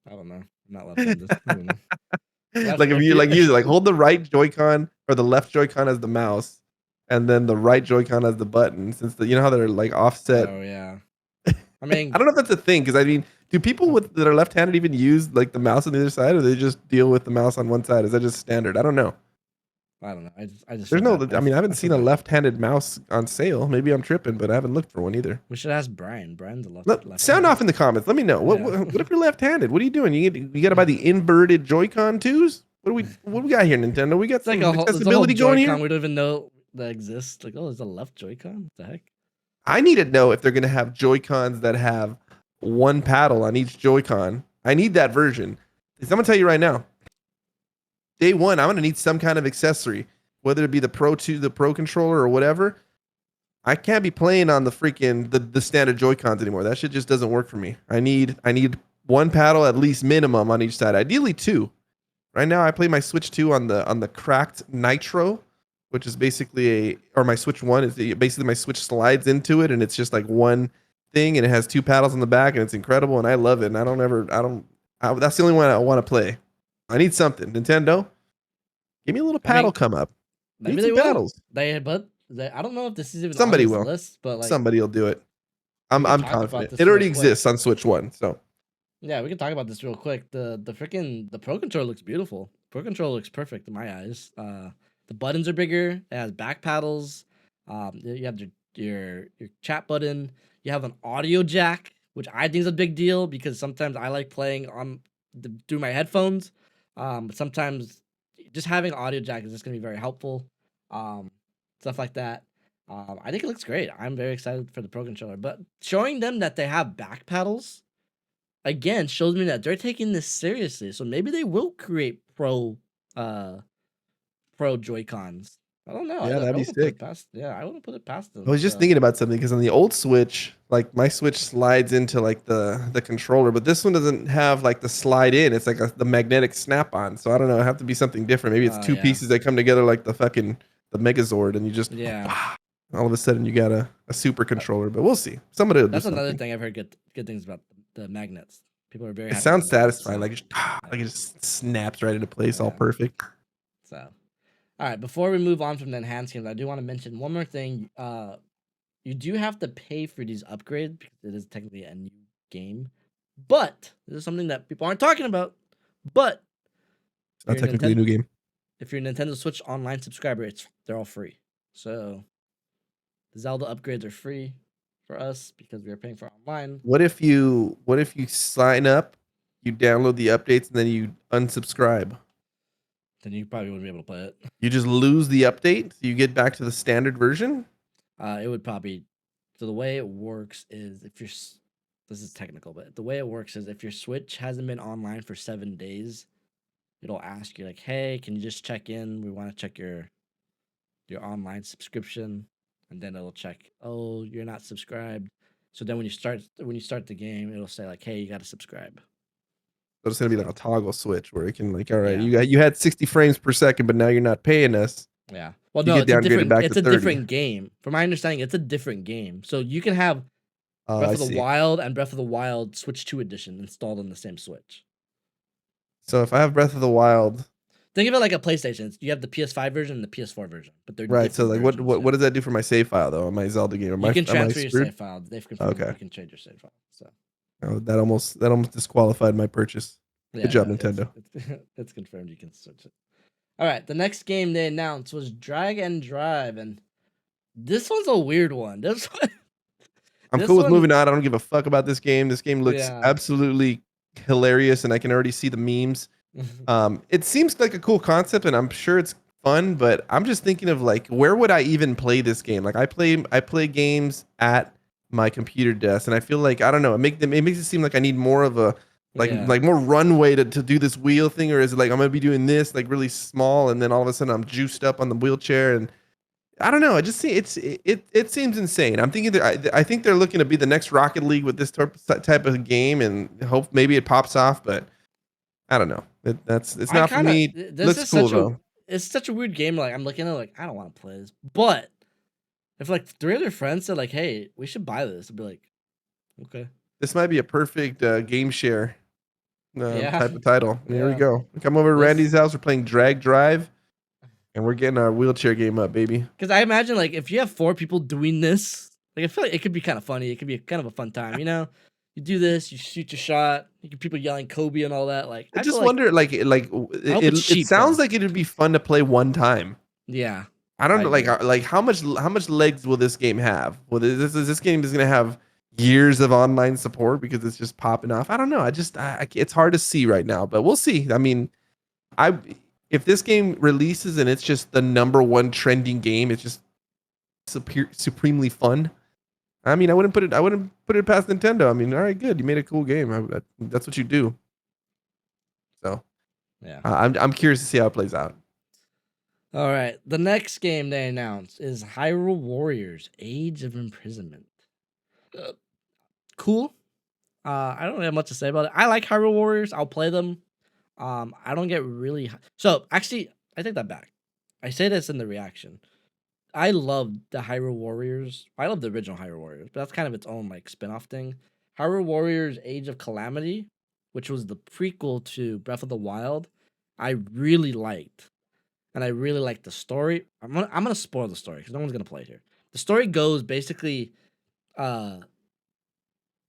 I don't know. I'm not left-handed. I don't know. Like if you like hold the right Joy-Con or the left Joy-Con as the mouse, and then the right Joy-Con as the button, since you know how they're like offset. Oh yeah. I I mean, don't know if that's a thing because I mean, do people that are left-handed even use like the mouse on the other side, or they just deal with the mouse on one side? Is that just standard? I don't know. I don't know. I just There's feel no. bad. I mean, I haven't I feel seen a bad. left-handed mouse on sale. Maybe I'm tripping, but I haven't looked for one either. We should ask Brian. Brian's a Sound left-handed. off in the comments. Let me know. What, Yeah. what if you're left-handed? What are you doing? You got to buy the inverted Joy-Con 2s? What do we got here, Nintendo? We got It's like some there's a whole accessibility going Joy-Con here. we don't even know that exists. Like, oh, there's a left Joy-Con. What the heck? I need to know if they're going to have Joy-Cons that have one paddle on each Joy-Con. I need that version. Because I'm going to tell you right now, day one, I'm going to need some kind of accessory, whether it be the Pro 2, the Pro controller, or whatever. I can't be playing on the freaking the standard Joy-Cons anymore. That shit just doesn't work for me. I need one paddle at least minimum on each side. Ideally two. Right now I play my Switch 2 on the cracked Nitro, which is basically or my Switch 1 is basically my Switch slides into it and it's just like one thing and it has two paddles on the back and it's incredible and I love it and that's the only one I want to play. I need something. Nintendo, give me a little paddle come up. Maybe Need they some will. paddles. I don't know if this is even Somebody on this will. list, but like Somebody will do it. we I'm can talk about confident. this It real already quick. exists on Switch 1, so Yeah, we can talk about this real quick. The Pro controller looks beautiful. Pro controller looks perfect in my eyes. The buttons are bigger. It has back paddles. You have your chat button. You have an audio jack, which I think is a big deal because sometimes I like playing through my headphones. But sometimes just having an audio jack is just gonna be very helpful. Stuff like that. I think it looks great. I'm very excited for the Pro controller. But showing them that they have back paddles again shows me that they're taking this seriously. So maybe they will create uh pro Joy-Cons. I don't know. yeah, I that'd be wouldn't put it sick. past I wouldn't put it past I them. was just So thinking about something because on the old Switch, like my Switch slides into like the controller, but this one doesn't have like the slide in. It's like the magnetic snap on. So I don't know. It have to be something different. Maybe it's two yeah. pieces that come together like the Megazord, and you just Yeah. all of a sudden you got a super controller. But we'll see. Somebody will do That's another something. thing I've heard good things about the magnets. People are very It happy with sounds the magnets. satisfying. Like it just snaps right into place, all Yeah. perfect. So all right, before we move on from the enhanced games, I do want to mention one more thing. You do have to pay for these upgrades because it is technically a new game. But this is something that people aren't talking about. But It's not technically a new game. if you're a Nintendo Switch Online subscriber, they're all free. So the Zelda upgrades are free for us because we are paying for online. What if you sign up, you download the updates, and then you unsubscribe? Then you probably wouldn't be able to play it. You just lose the update, so you get back to the standard version. It would probably. So the way it works is this is technical, but the way it works is if your Switch hasn't been online for 7 days, it'll ask you like, "Hey, can you just check in? We want to check your online subscription," and then it'll check, "Oh, you're not subscribed." So then when you start the game, it'll say like, "Hey, you got to subscribe." So it's gonna be like a toggle switch where it can like, all right, Yeah. you had 60 frames per second, but now you're not paying us. Yeah. Well, You no, get downgraded back to it's a 30. different game. From my understanding, it's a different game. So you can have Oh, Breath I of the see. Wild and Breath of the Wild Switch 2 edition installed on the same Switch. So if I have Breath of the Wild, Think of it like a PlayStation. You have the PS5 version and the PS4 version, but they're right? So different like, versions, what does that do for my save file though? On my Zelda game, You can am I transfer your screwed? save file. They've confirmed Okay. you can trade your save file. So Oh, that almost disqualified my purchase. Good job, Nintendo. It's confirmed you can switch it. All right, the next game they announced was Drag and Drive, and this one's a weird one. This one, I'm this cool with one- moving on. I don't give a fuck about this game. This game looks Yeah. absolutely hilarious, and I can already see the memes. It seems like a cool concept, and I'm sure it's fun. But I'm just thinking of like, where would I even play this game? Like, I play games at my computer desk, and I feel like I don't know. It makes it seem like I need more of a like more runway to do this wheel thing, or is it like I'm gonna be doing this like really small, and then all of a sudden I'm juiced up on the wheelchair and I don't know. I just see it seems insane. I'm thinking that I think they're looking to be the next Rocket League with this type of game, and hope maybe it pops off. But I don't know. It's not for me. Looks cool though. It's such a weird game. Like I'm looking at it like I don't want to play this, but if like 3 other friends said like, "Hey, we should buy this," I'd be like, "Okay." This might be a perfect game share Yeah, type of title. Here we yeah. go. Come over to This Randy's house. We're playing Drag Drive, and we're getting our wheelchair game up, baby. because I imagine like if you have 4 people doing this, like I feel like it could be kind of funny. It could be kind of a fun time, you know. You do this, you shoot your shot, you get people yelling Kobe and all that. Like I I feel just like wonder, I hope it's it cheap sounds though. like it'd be fun to play one time. Yeah, I don't I know, agree. like how much legs will this game have? Well, this game is gonna have years of online support because it's just popping off. I don't know. It's hard to see right now, but we'll see. I mean, I if this game releases and it's just the number one trending game, it's just supremely fun. I mean, I wouldn't put it past Nintendo. I mean, all right, good, you made a cool game. That's what you do. So Yeah. I'm curious to see how it plays out. All right. The next game they announced is Hyrule Warriors: Age of Imprisonment. Uh, Cool. I don't really have much to say about it. I like Hyrule Warriors. I'll play them. I don't get really so actually I take that back. I say this in the reaction. I love the Hyrule Warriors. I love the original Hyrule Warriors, but that's kind of its own like spin-off thing. Hyrule Warriors: Age of Calamity, which was the prequel to Breath of the Wild, I really liked. And I really liked the story. I'm gonna spoil the story because no one's gonna play it here. The story goes basically uh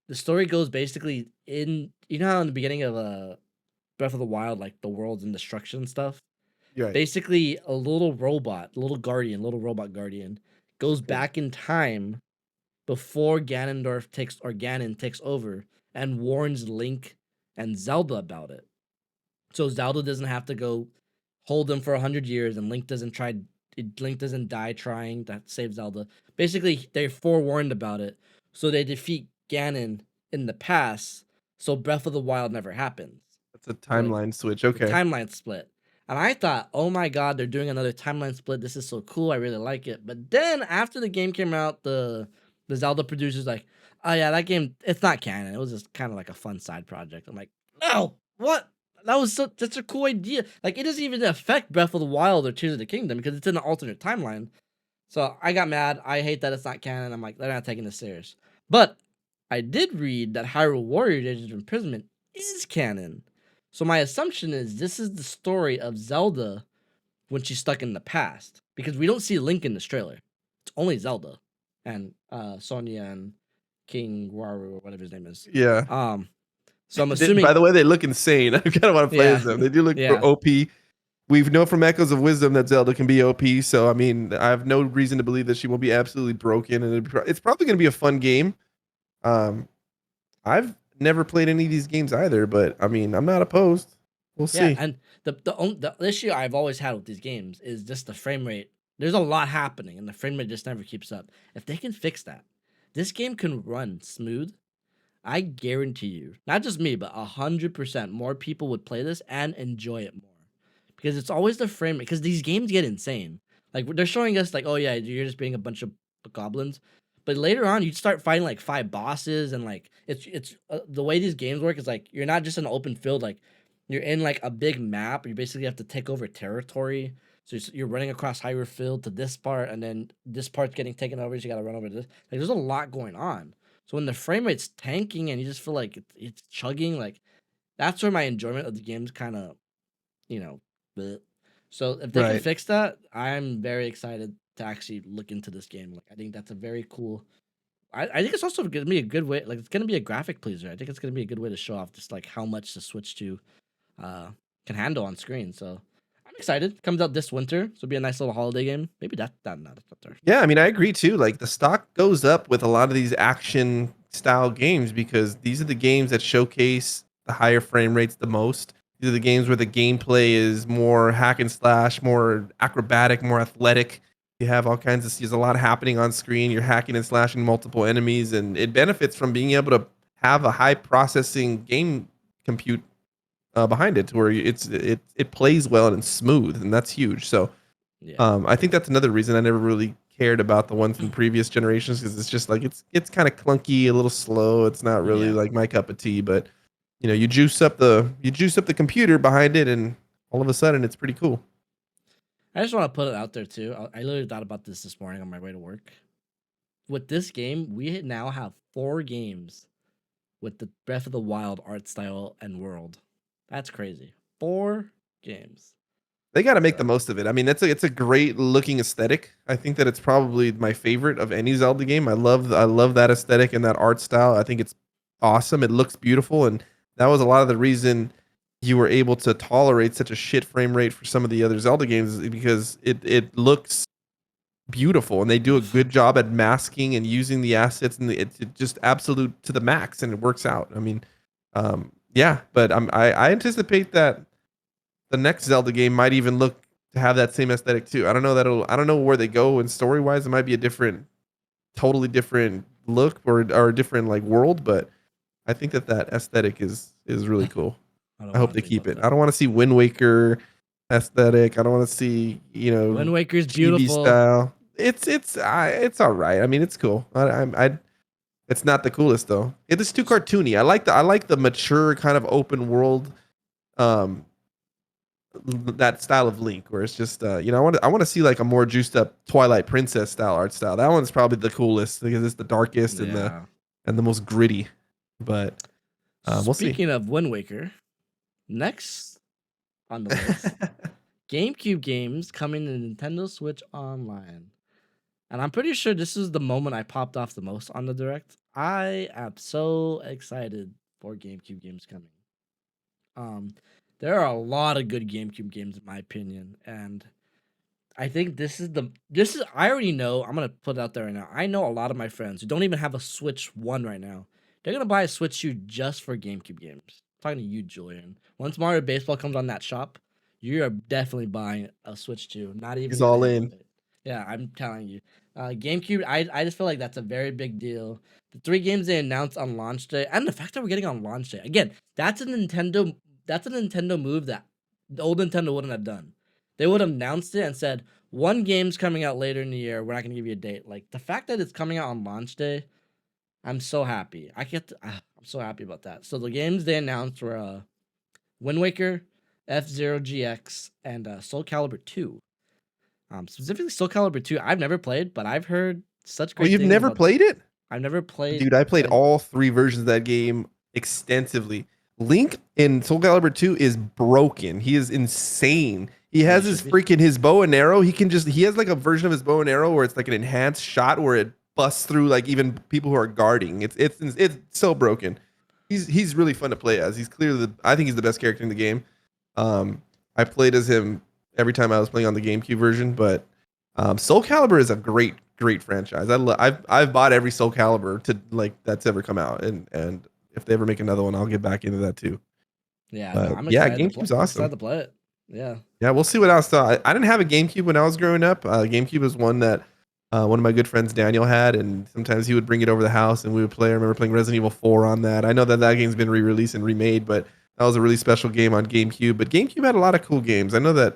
in you know how in the beginning of Breath of the Wild, like the world's in destruction and stuff. Right. Basically, a little robot guardian, goes Okay. back in time before Ganon takes over and warns Link and Zelda about it. So Zelda doesn't have to go hold them for 100 years, and Link doesn't die trying to save Zelda. Basically, they're forewarned about it, so they defeat Ganon in the past. So Breath of the Wild never happens. That's a The timeline switch. the Okay. timeline split. And I thought, oh my god, they're doing another timeline split. This is so cool. I really like it. But then after the game came out, the Zelda producers like, oh yeah, that game it's not canon. It was just kind of like a fun side project. I'm like, no, what? That was such a cool idea. Like it doesn't even affect Breath of the Wild or Tears of the Kingdom because it's in an alternate timeline. So I got mad. I hate that it's not canon. I'm like, they're not taking this serious. But I did read that Hyrule Warriors: Age of Imprisonment is canon. So my assumption is this is the story of Zelda when she's stuck in the past. Because we don't see Link in this trailer. It's only Zelda and Sonya and King Waru or whatever his name is. Yeah. So I'm By assuming the way, they look insane. I kind of want to play yeah. as them. They do look Yeah. OP. We know from Echoes of Wisdom that Zelda can be OP. So I mean, I have no reason to believe that she won't be absolutely broken, and it's probably going to be a fun game. Um, I've never played any of these games either, but I mean, I'm not opposed. We'll Yeah, see. and the issue I've always had with these games is just the frame rate. There's a lot happening, and the frame rate just never keeps up. If they can fix that, this game can run smooth. I guarantee you, not just me, but 100% more people would play this and enjoy it more. Because it's always the frame rate. Because these games get insane. Like they're showing us, like, oh yeah, you're just being a bunch of goblins. But later on, you start fighting like 5 bosses, and like it's the way these games work is like you're not just in an open field. Like you're in like a big map. You basically have to take over territory. So you're running across Hyrule Field to this part, and then this part's getting taken over. So you got to run over to this. Like there's a lot going on. So when the frame rate's tanking and you just feel like it's chugging, like that's where my enjoyment of the game's kind of, you know, bleh. So if they can Right. fix that, I'm very excited to actually look into this game. Like I think that's a very cool. I think it's also gonna be a good way. Like it's gonna be a graphic pleaser. I think it's gonna be a good way to show off just like how much the Switch 2 uh can handle on screen. So I'm excited. Comes out this winter, so it'll be a nice little holiday game. Maybe that's not there. Yeah, I mean, I agree too. Like the stock goes up with a lot of these action style games because these are the games that showcase the higher frame rates the most. These are the games where the gameplay is more hack and slash, more acrobatic, more athletic. You have all kinds of there's a lot happening on screen. You're hacking and slashing multiple enemies, and it benefits from being able to have a high processing game compute behind it, to where it plays well and it's smooth, and that's huge. So Yeah. I think that's another reason I never really cared about the ones from previous generations because it's just like it's kind of clunky, a little slow. It's not really Yeah. like my cup of tea. But you juice up the computer behind it, and all of a sudden it's pretty cool. I just want to put it out there too. I literally thought about this morning on my way to work. With this game, we now have 4 games with the Breath of the Wild art style and world. That's crazy. 4 games. They got to make the So, most of it. I mean, it's a great looking aesthetic. I think that it's probably my favorite of any Zelda game. I love that aesthetic and that art style. I think it's awesome. It looks beautiful, and that was a lot of the reason you were able to tolerate such a shit frame rate for some of the other Zelda games because it looks beautiful and they do a good job at masking and using the assets and it's just absolute to the max and it works out. I mean, yeah, but I anticipate that the next Zelda game might even look to have that same aesthetic too. I don't know where they go and story wise. It might be a totally different look or a different like world, but I think that aesthetic is really cool. I don't I hope want they to think keep about it. that. I don't want to see Wind Waker aesthetic. I don't want to see Wind Waker's chibi beautiful. style. It's all right. I mean, it's cool. It's not the coolest though. It is too cartoony. I like the mature kind of open world um that style of Link where it's just I want to see like a more juiced up Twilight Princess style art style. That one's probably the coolest because it's the darkest Yeah. and the most gritty. But we'll see. Speaking of Wind Waker, next on the list, GameCube games coming to Nintendo Switch Online. And I'm pretty sure this is the moment I popped off the most on the Direct. I am so excited for GameCube games coming. Um, there are a lot of good GameCube games in my opinion, and I think this is I already know. I'm gonna put it out there right now. I know a lot of my friends who don't even have a Switch One right now. They're gonna buy a Switch 2 just for GameCube games. I'm talking to you, Julian. Once Mario Baseball comes on that shop, you are definitely buying a Switch 2. Not even He's if they all have in. it. Yeah, I'm telling you. GameCube, I just feel like that's a very big deal. The 3 games they announced on launch day, and the fact that we're getting on launch day again, that's a Nintendo move that the old Nintendo wouldn't have done. They would have announced it and said, 1 game's coming out later in the year. We're not gonna give you a date. Like the fact that it's coming out on launch day, I'm so happy. I'm so happy about that. So the games they announced were Wind Waker, F Zero GX, and Soul Calibur 2. Specifically Soul Calibur 2. I've never played, but I've heard such Oh, great you've things never about. played it? I've never played. Dude, I played And all 3 versions of that game extensively. Link in Soul Calibur 2 is broken. He is insane. He as has he his should be. his bow and arrow. He has like a version of his bow and arrow where it's like an enhanced shot where it busts through like even people who are guarding. It's so broken. He's really fun to play as. He's clearly I think he's the best character in the game. I played as him every time I was playing on the GameCube version, but Soul Calibur is a great franchise. I've bought every Soul Calibur to like that's ever come out, and if they ever make another one, I'll get back into that too. Yeah, no, But I'm yeah, excited to play. GameCube's I'm excited awesome. to play it. Yeah. Yeah, we'll see what else. I didn't have a GameCube when I was growing up. GameCube was one that one of my good friends Daniel had, and sometimes he would bring it over the house and we would play. I remember playing Resident Evil 4 on that. I know that game's been re-released and remade, but that was a really special game on GameCube. But GameCube had a lot of cool games. I know that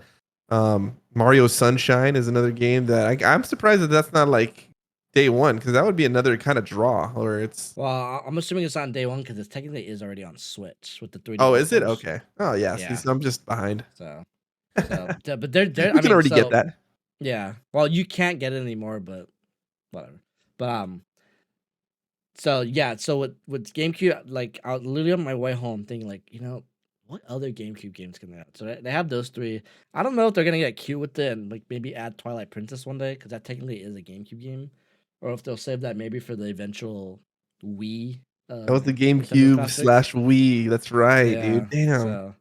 Mario Sunshine is another game that I'm surprised that that's not like day one because that would be another kind of draw. Or it's Well, I'm assuming it's on day one because it technically is already on Switch with the 3D oh, All is it Stars. okay? Oh yeah, see, Yeah. so I'm just behind. But they're. We I can mean, already get so that. yeah. Well, you can't get it anymore, but whatever. But so yeah. So with GameCube, like I was literally on my way home thinking like, what other GameCube games can they have? So they have those 3. I don't know if they're gonna get cute with it and like maybe add Twilight Princess one day because that technically is a GameCube game, or if they'll save that maybe for the eventual Wii That was the Nintendo GameCube classics. slash Wii. That's right, Yeah. dude. Damn. So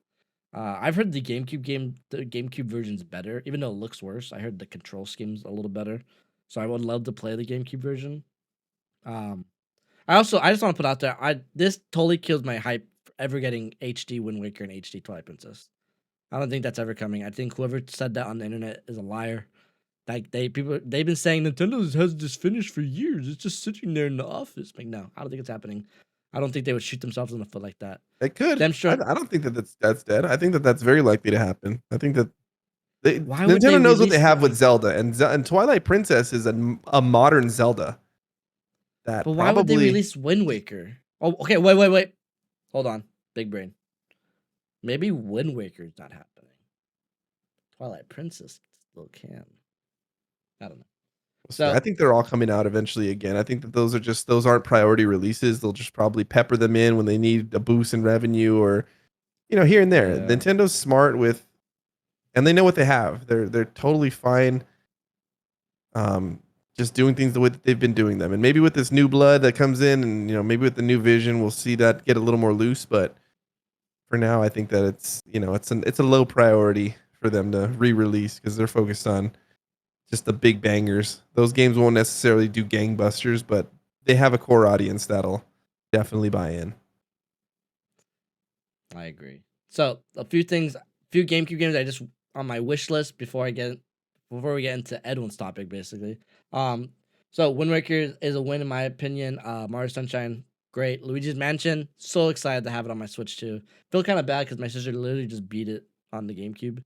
I've heard the GameCube version's better, even though it looks worse. I heard the control scheme's a little better, so I would love to play the GameCube version. Um, I just want to put out there, this totally kills my hype for ever getting HD Wind Waker and HD Twilight Princess. I don't think that's ever coming. I think whoever said that on the internet is a liar. Like they've been saying Nintendo has this finished for years. It's just sitting there in the office. Like no, I don't think it's happening. I don't think they would shoot themselves in the foot like that. It could. Them sure. I don't think that that's dead. I think that that's very likely to happen. I think that Why would they Nintendo knows what they release? have with Zelda, and Twilight Princess is a modern Zelda that But why would they probably release Wind Waker? Oh, okay. Wait. Hold on. Big brain. Maybe Wind Waker's not happening. Twilight Princess still can. I don't know. So I think they're all coming out eventually again. I think that those aren't priority releases. They'll just probably pepper them in when they need a boost in revenue or here and there. yeah, Nintendo's smart with and they know what they have. They're totally fine um just doing things the way that they've been doing them. And maybe with this new blood that comes in and maybe with the new vision we'll see that get a little more loose, but for now I think that it's a low priority for them to re-release because they're focused on just the big bangers. Those games won't necessarily do gangbusters, but they have a core audience that'll definitely buy in. I agree. So a few GameCube games I just on my wish list before we get into Edwin's topic, basically. So Wind Waker is a win in my opinion. Mario Sunshine, great. Luigi's Mansion, so excited to have it on my Switch too. Feel kind of bad because my sister literally just beat it on the GameCube,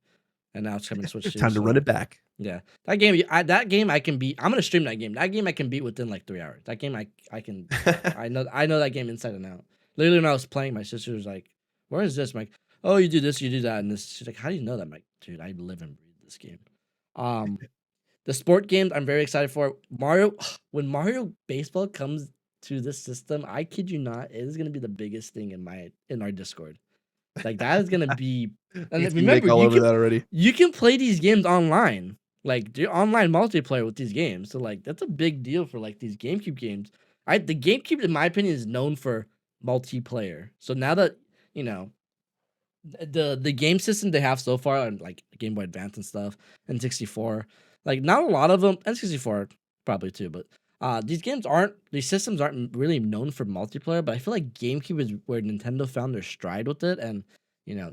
and now it's coming to Switch too. Time to run it back. Yeah, that game I can beat. I'm gonna stream that game. That game I can beat within like 3 hours. That game I can. I know that game inside and out. Literally, when I was playing, my sister was like, "Where is this?" I'm like, "Oh, you do this, you do that," and this. She's like, "How do you know that?" I'm like, "Dude, I live and breathe this game." The sport games I'm very excited for. Mario, when Mario Baseball comes to this system, I kid you not, it is gonna be the biggest thing in our Discord. Like that is gonna be. And remember, all over that already. you can play these games online, like do online multiplayer with these games. So like that's a big deal for like these GameCube games. The GameCube, in my opinion, is known for multiplayer. So now that you know the game system they have so far on like Game Boy Advance and stuff and 64, like not a lot of them, and 64 probably too, but these systems aren't really known for multiplayer. But I feel like GameCube is where Nintendo found their stride with it, and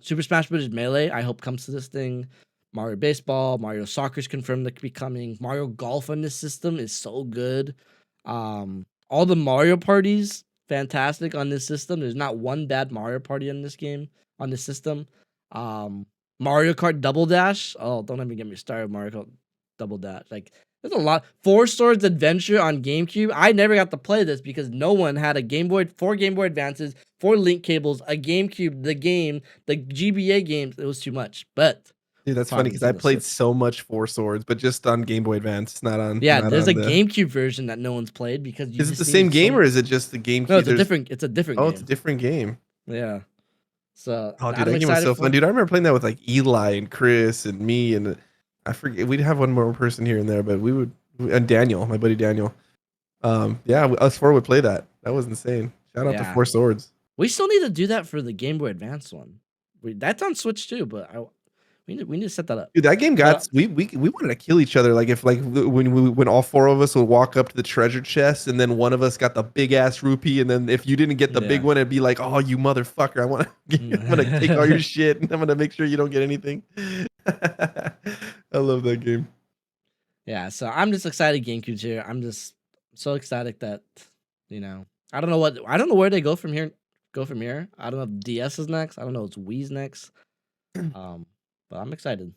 Super Smash Bros. Melee I hope comes to this thing. Mario Baseball, Mario Soccer's confirmed to be coming. Mario Golf on this system is so good. All the Mario parties fantastic on this system. There's not one bad Mario party in this game on this system. Mario Kart Double Dash. Oh, don't even get me started. Mario Kart Double Dash. Like, there's a lot. Four Swords Adventure on GameCube. I never got to play this because no one had a Game Boy, 4 Game Boy Advances, 4 link cables, a GameCube, the game, the GBA games. It was too much. But dude, that's funny because I played so much Four Swords, but just on Game Boy Advance, not on. Yeah, there's a GameCube version that no one's played because is it the same game or is it just the GameCube? No, it's a different game. Oh, it's a different game. Yeah. So dude, that game was so fun, dude. I remember playing that with like Eli and Chris and me, and I forget we'd have one more person here and there, but we would, and Daniel, my buddy Daniel. Yeah, us 4 would play that. That was insane. Shout out to Four Swords. We still need to do that for the Game Boy Advance one. That's on Switch too, but we need to set that up. Dude, that game got we wanted to kill each other. Like if when all 4 of us would walk up to the treasure chest, and then one of us got the big ass rupee, and then if you didn't get the big one, it'd be like, oh, you motherfucker! I'm gonna take all your shit, and I'm gonna make sure you don't get anything. I love that game. Yeah, so I'm just excited GameCube's here. I'm just so excited that I don't know where they go from here. I don't know if DS is next. I don't know if Wii's next. But I'm excited.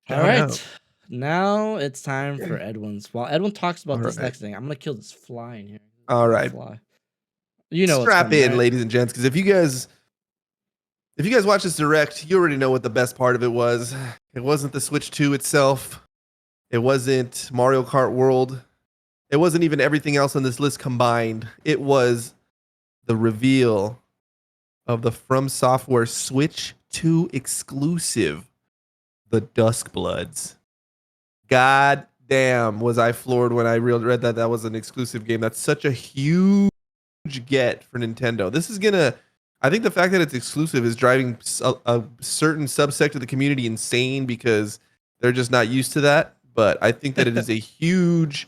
All right. Now it's time for Edwin's. While Edwin talks about this next thing, I'm gonna kill this fly in here. All right. Fly. Strap in, ladies and gents, because if you guys watch this direct, you already know what the best part of it was. It wasn't the Switch 2 itself. It wasn't Mario Kart World. It wasn't even everything else on this list combined. It was the reveal of the From Software Switch 2 exclusive, the Duskbloods. God damn, was I floored when I read that was an exclusive game. That's such a huge get for Nintendo. I think the fact that it's exclusive is driving a certain subsect of the community insane because they're just not used to that. But I think that it is a huge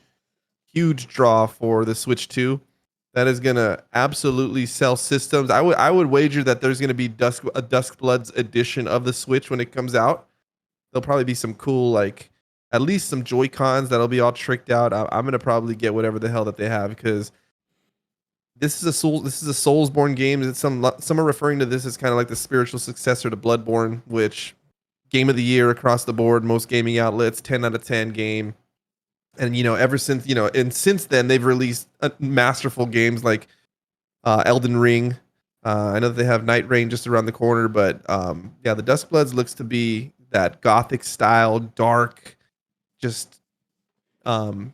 draw for the Switch 2. That is gonna absolutely sell systems. I would wager that there's gonna be a Duskbloods edition of the Switch when it comes out. There'll probably be some cool, like at least some Joy-Cons that'll be all tricked out. I'm gonna probably get whatever the hell that they have because this is a Soulsborne game. Some are referring to this as kind of like the spiritual successor to Bloodborne, which game of the year across the board, most gaming outlets, 10 out of 10 game. And ever since since then they've released masterful games like Elden Ring. I know that they have Night Rain just around the corner, but the Duskbloods looks to be that gothic style, dark, just um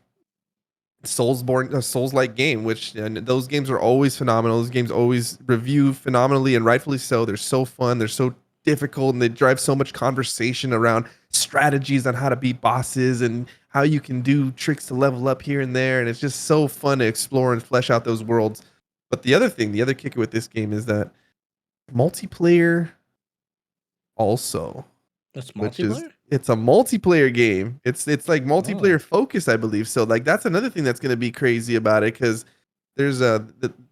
Souls-like game, which and those games are always phenomenal. Those games always review phenomenally and rightfully so. They're so fun, they're so difficult, and they drive so much conversation around strategies on how to beat bosses and how you can do tricks to level up here and there. And it's just so fun to explore and flesh out those worlds. But the other kicker with this game is that multiplayer also, That's which is multiplayer. it's a multiplayer game. It's like Oh, multiplayer focused, I believe. So like that's another thing that's going to be crazy about it because there's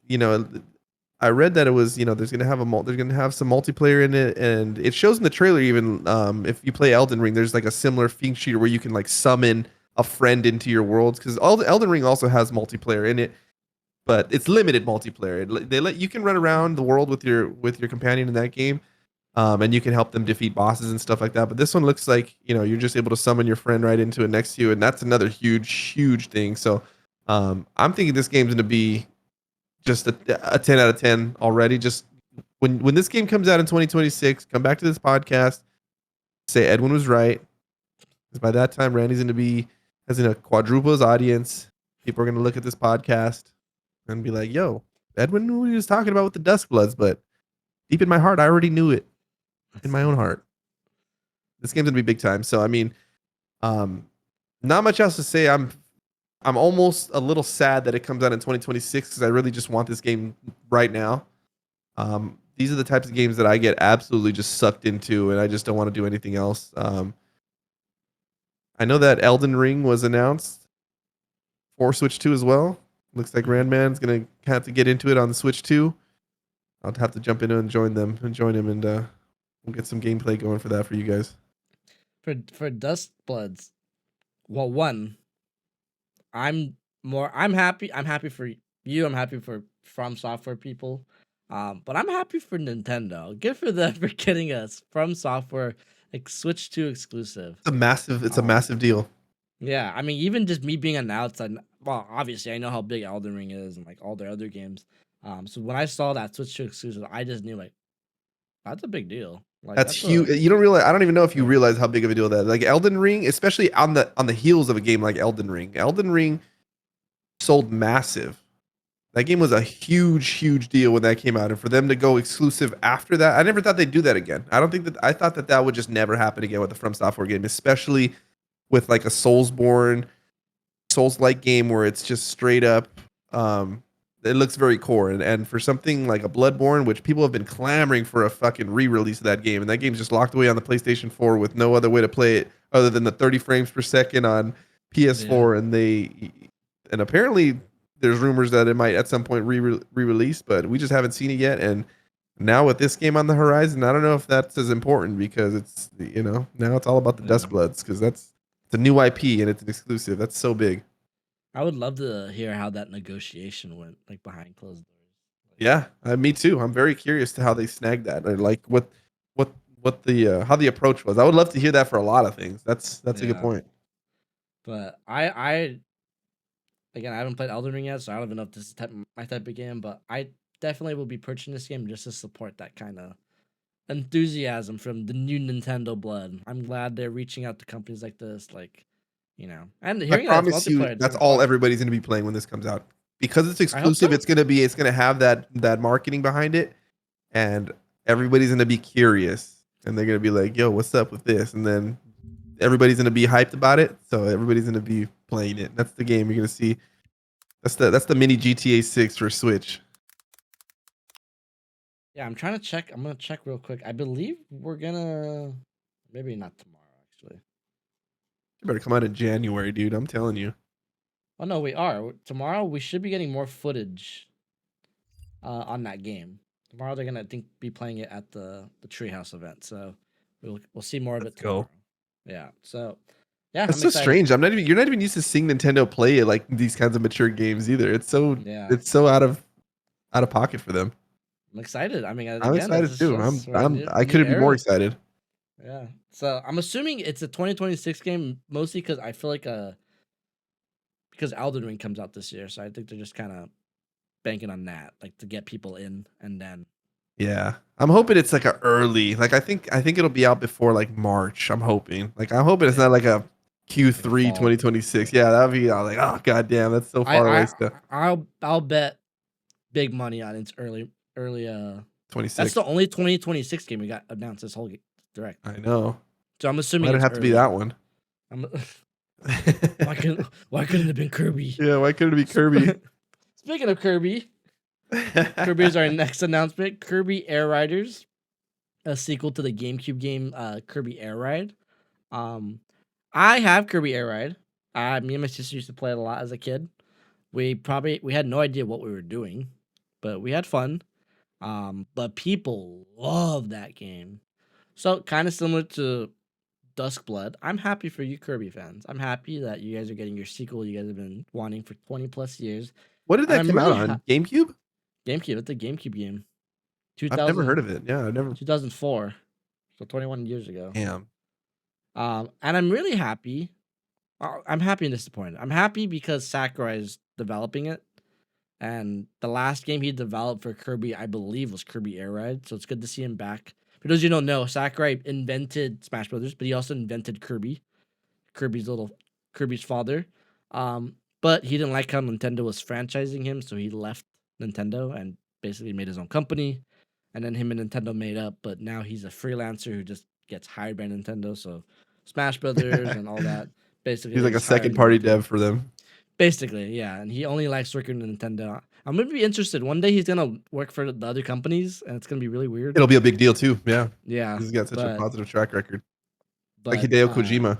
you know I read that it was there's going to have there's going to have some multiplayer in it, and it shows in the trailer even if you play Elden Ring, there's like a similar feature where you can like summon a friend into your worlds because Elden Ring also has multiplayer in it, but it's limited multiplayer. They let you can run around the world with your companion in that game, and you can help them defeat bosses and stuff like that. But this one looks like you're just able to summon your friend right into it next to you, and that's another huge thing. So I'm thinking this game's going to be just a 10 out of 10 already. Just when this game comes out in 2026, come back to this podcast, say Edwin was right, because by that time Randy's going to be has in a quadruple his audience. People are going to look at this podcast and be like, "Yo, Edwin knew what he was talking about with the Duskbloods," but deep in my heart, I already knew it in my own heart. This game's gonna be big time. So I mean, um, not much else to say. I'm almost a little sad that it comes out in 2026 because I really just want this game right now. These are the types of games that I get absolutely just sucked into, and I just don't want to do anything else. I know that Elden Ring was announced for Switch 2 as well. Looks like mhm. Randman's gonna have to get into it on the Switch 2. I'll have to jump in and join him, and we'll get some gameplay going for that for you guys. For Dust Bloods. Well, one, I'm happy. I'm happy for you. I'm happy for From Software people. But I'm happy for Nintendo. Good for them for getting us From Software like Switch 2 exclusive. It's a Um, massive deal. yeah, I mean, even just me being on the outside, well, obviously I know how big Elden Ring is and like all their other games. So when I saw that Switch 2 exclusive, I just knew like that's a big deal. Like That's that's huge. a You don't realize. I don't even know if you like realize how big of a deal that is. Like Elden Ring, especially on the heels of a game like Elden Ring. Elden Ring sold massive. That game was a huge deal when that came out, and for them to go exclusive after that, I never thought they'd do that again. I don't think that I thought that that would just never happen again with the From Software game, especially with like a Souls-like game where it's just straight up. Um, it looks very core, and for something like a Bloodborne, which people have been clamoring for a fucking re-release of that game, and that game's just locked away on the PlayStation 4 with no other way to play it other than the 30 frames per second on yeah. PS4, and apparently there's rumors that it might at some point re-release, but we just haven't seen it yet. And now with this game on the horizon, I don't know if that's as important because it's now it's all about the Yeah. Dustbloods because it's a new IP and it's an exclusive. That's so big. I would love to hear how that negotiation went, like behind closed doors. Like, Yeah, me too. I'm very curious to how they snagged that, or like what what the how the approach was. I would love to hear that for a lot of things. That's a good yeah. point. But I again I haven't played Elden Ring yet, so I don't even know if this is my type of game. But I definitely will be purchasing this game just to support that kind of enthusiasm from the new Nintendo blood. I'm glad they're reaching out to companies like this, like and I hearing that it's promise you, multiplayer, it's that's even all fun. everybody's going to be playing when this comes out because it's I hope exclusive. so. It's gonna have that marketing behind it, and everybody's going to be curious, and they're going to be like, "Yo, what's up with this?" And then everybody's going to be hyped about it, so everybody's going to be playing it. That's the game you're going to see. That's the mini GTA 6 for Switch. Yeah, I'm trying to check. I'm gonna check real quick. I believe we're gonna maybe not tomorrow actually. It better come out in January, dude. I'm telling you. Oh no, we are tomorrow. We should be getting more footage on that game. Tomorrow they're gonna I think be playing it at the Treehouse event, so we'll see more of Let's it tomorrow. go. Yeah, so yeah, That's I'm so excited. strange. You're not even used to seeing Nintendo play it like these kinds of mature games either. Yeah, It's so out of pocket for them. I'm excited. I mean, I'm again, this excited is too. just for a I new couldn't be more era. excited. Yeah, so I'm assuming it's a 2026 game mostly because I feel like because Elden Ring comes out this year, so I think they're just kind of banking on that, like to get people in, and then Yeah. I'm hoping it's like a early, like I think it'll be out before like March. I'm hoping. Like I'm hoping it's yeah, not like a Q3 fall. 2026. Yeah, that would be like, oh god damn, that's so far away still. I'll bet big money on its early. That's 26. the only 2026 game we got announced this whole direct. I know. So I'm assuming Why'd it it's have to be early. that one? Why couldn't it have been Kirby? Yeah, why couldn't it be Kirby? Speaking of Kirby, Kirby is our next announcement. Kirby Air Riders, a sequel to the GameCube game Kirby Air Ride. I have Kirby Air Ride. Me and my sister used to play it a lot as a kid. We had no idea what we were doing, but we had fun. But people love that game. So kind of similar to Duskblood. I'm happy for you Kirby fans. I'm happy that you guys are getting your sequel you guys have been wanting for 20 plus years. What did that come out on? GameCube? GameCube. It's a GameCube game. I've never heard of it. Yeah, I've never. 2004. So 21 years ago. Damn. And I'm really happy. I'm happy and disappointed. I'm happy because Sakurai is developing it. And the last game he developed for Kirby, I believe, was Kirby Air Ride. So it's good to see him back. For those of you who don't know, Sakurai invented Smash Brothers, but he also invented Kirby's father. But he didn't like how Nintendo was franchising him, so he left Nintendo and basically made his own company. And then him and Nintendo made up, but now he's a freelancer who just gets hired by Nintendo. So Smash Brothers and all that. Basically, he's like a second party dev for them. Basically, yeah. And he only likes working with Nintendo. I'm going to be interested. One day he's going to work for the other companies, and it's going to be really weird. It'll be a big deal, too. Yeah. Yeah. He's got such a positive track record. Like Hideo Kojima.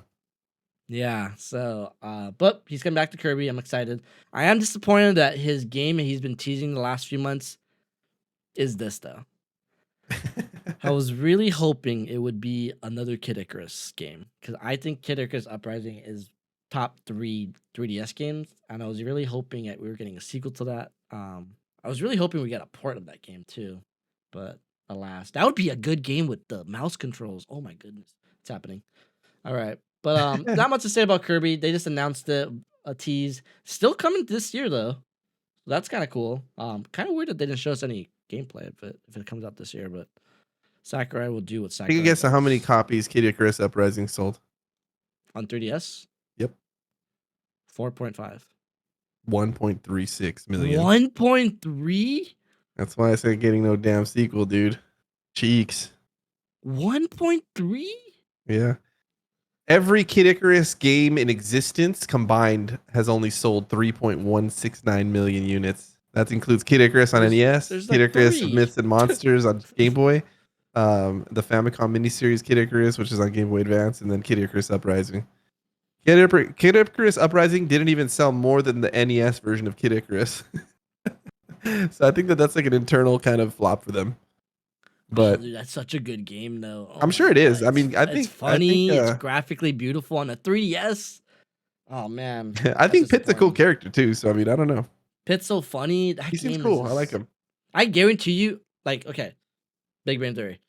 Yeah. So, but he's coming back to Kirby. I'm excited. I am disappointed that his game he's been teasing the last few months is this, though. I was really hoping it would be another Kid Icarus game because I think Kid Icarus Uprising is top 3 3DS games, and I was really hoping that we were getting a sequel to that. I was really hoping we get a port of that game too, but alas, that would be a good game with the mouse controls. Oh my goodness, it's happening. All right, but not much to say about Kirby. They just announced it, a tease. Still coming this year though. That's kind of cool. Kind of weird that they didn't show us any gameplay if it comes out this year, but Sakurai will do what Sakurai. Take a guess on how many copies Kid Icarus Uprising sold on 3DS. Yep, 4.5. 1.36 million. 1.3. That's why I said getting no damn sequel, dude. Cheeks. 1.3. Yeah. Every Kid Icarus game in existence combined has only sold 3.169 million units. That includes Kid Icarus on NES, Kid Icarus Myths and Monsters on Game Boy, the Famicom miniseries Kid Icarus, which is on Game Boy Advance, and then Kid Icarus Uprising. Kid Icarus Uprising didn't even sell more than the NES version of Kid Icarus. So I think that's like an internal kind of flop for them. But dude, that's such a good game, though. Oh I'm sure it is. I mean, I think it's funny. It's graphically beautiful on a 3DS. Oh man, I think Pit's a cool character too. So I mean, I don't know. Pit's so funny. He seems cool. I like him. I guarantee you, like, okay, Big Brain Theory.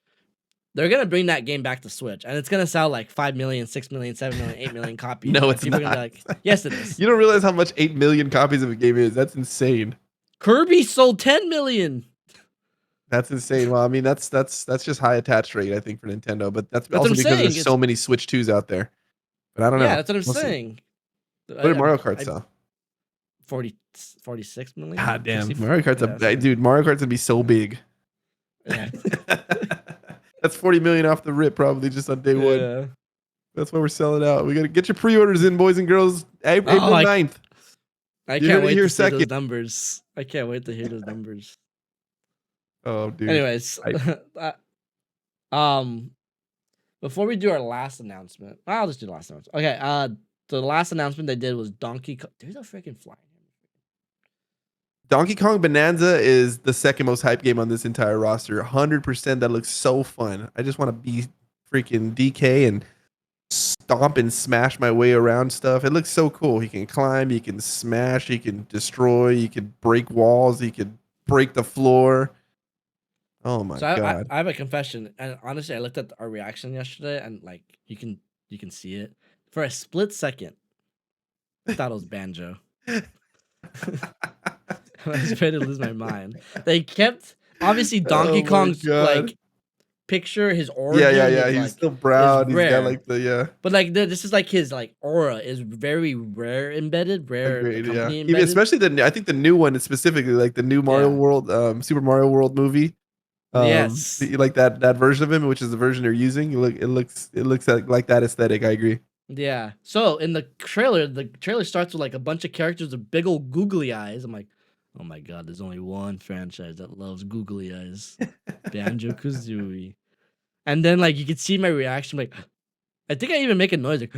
They're gonna bring that game back to Switch, and it's gonna sell like 5 million, 6 million, 7 million, 8 million copies. No, it's not. Gonna be like, yes, it is. You don't realize how much 8 million copies of a game is. That's insane. Kirby sold 10 million. That's insane. Well, I mean, that's just high attach rate, I think, for Nintendo. But that's also because there's so many Switch 2s out there. But I don't know. Yeah, that's what I'm saying. What did Mario Kart sell? 46 million. God damn, Mario Kart's dude. Mario Kart's gonna be so big. Yeah. That's 40 million off the rip, probably just on day one. That's why we're selling out. We gotta get your pre-orders in, boys and girls. April 9th. I can't wait to hear those numbers. I can't wait to hear those numbers. Oh, dude. Anyways, before we do our last announcement, I'll just do the last announcement. Okay, the last announcement they did was Donkey Kong. There's a freaking fly. Donkey Kong Bonanza is the second most hyped game on this entire roster. 100%. That looks so fun. I just want to be freaking DK and stomp and smash my way around stuff. It looks so cool. He can climb, he can smash, he can destroy, he can break walls, he can break the floor. Oh my god! I have a confession, and honestly, I looked at our reaction yesterday, and like you can see it. For a split second, I thought it was Banjo. I was ready to lose my mind. They kept obviously Donkey Kong's like picture, his Yeah, yeah, origin yeah. is He's like still is brown. He's got rare. like the yeah. But like this is like his like aura is very rare embedded, rare Agreed. Yeah. company Even embedded. especially I think the new one is specifically like the new Mario Yeah. World, Super Mario World movie. Yes. Like that version of him, which is the version they're using. It looks like that aesthetic. I agree. Yeah. So in the trailer starts with like a bunch of characters with big old googly eyes. I'm like, oh my god, there's only one franchise that loves googly eyes. Banjo Kazooie. And then like you could see my reaction, like I think I even make a noise like,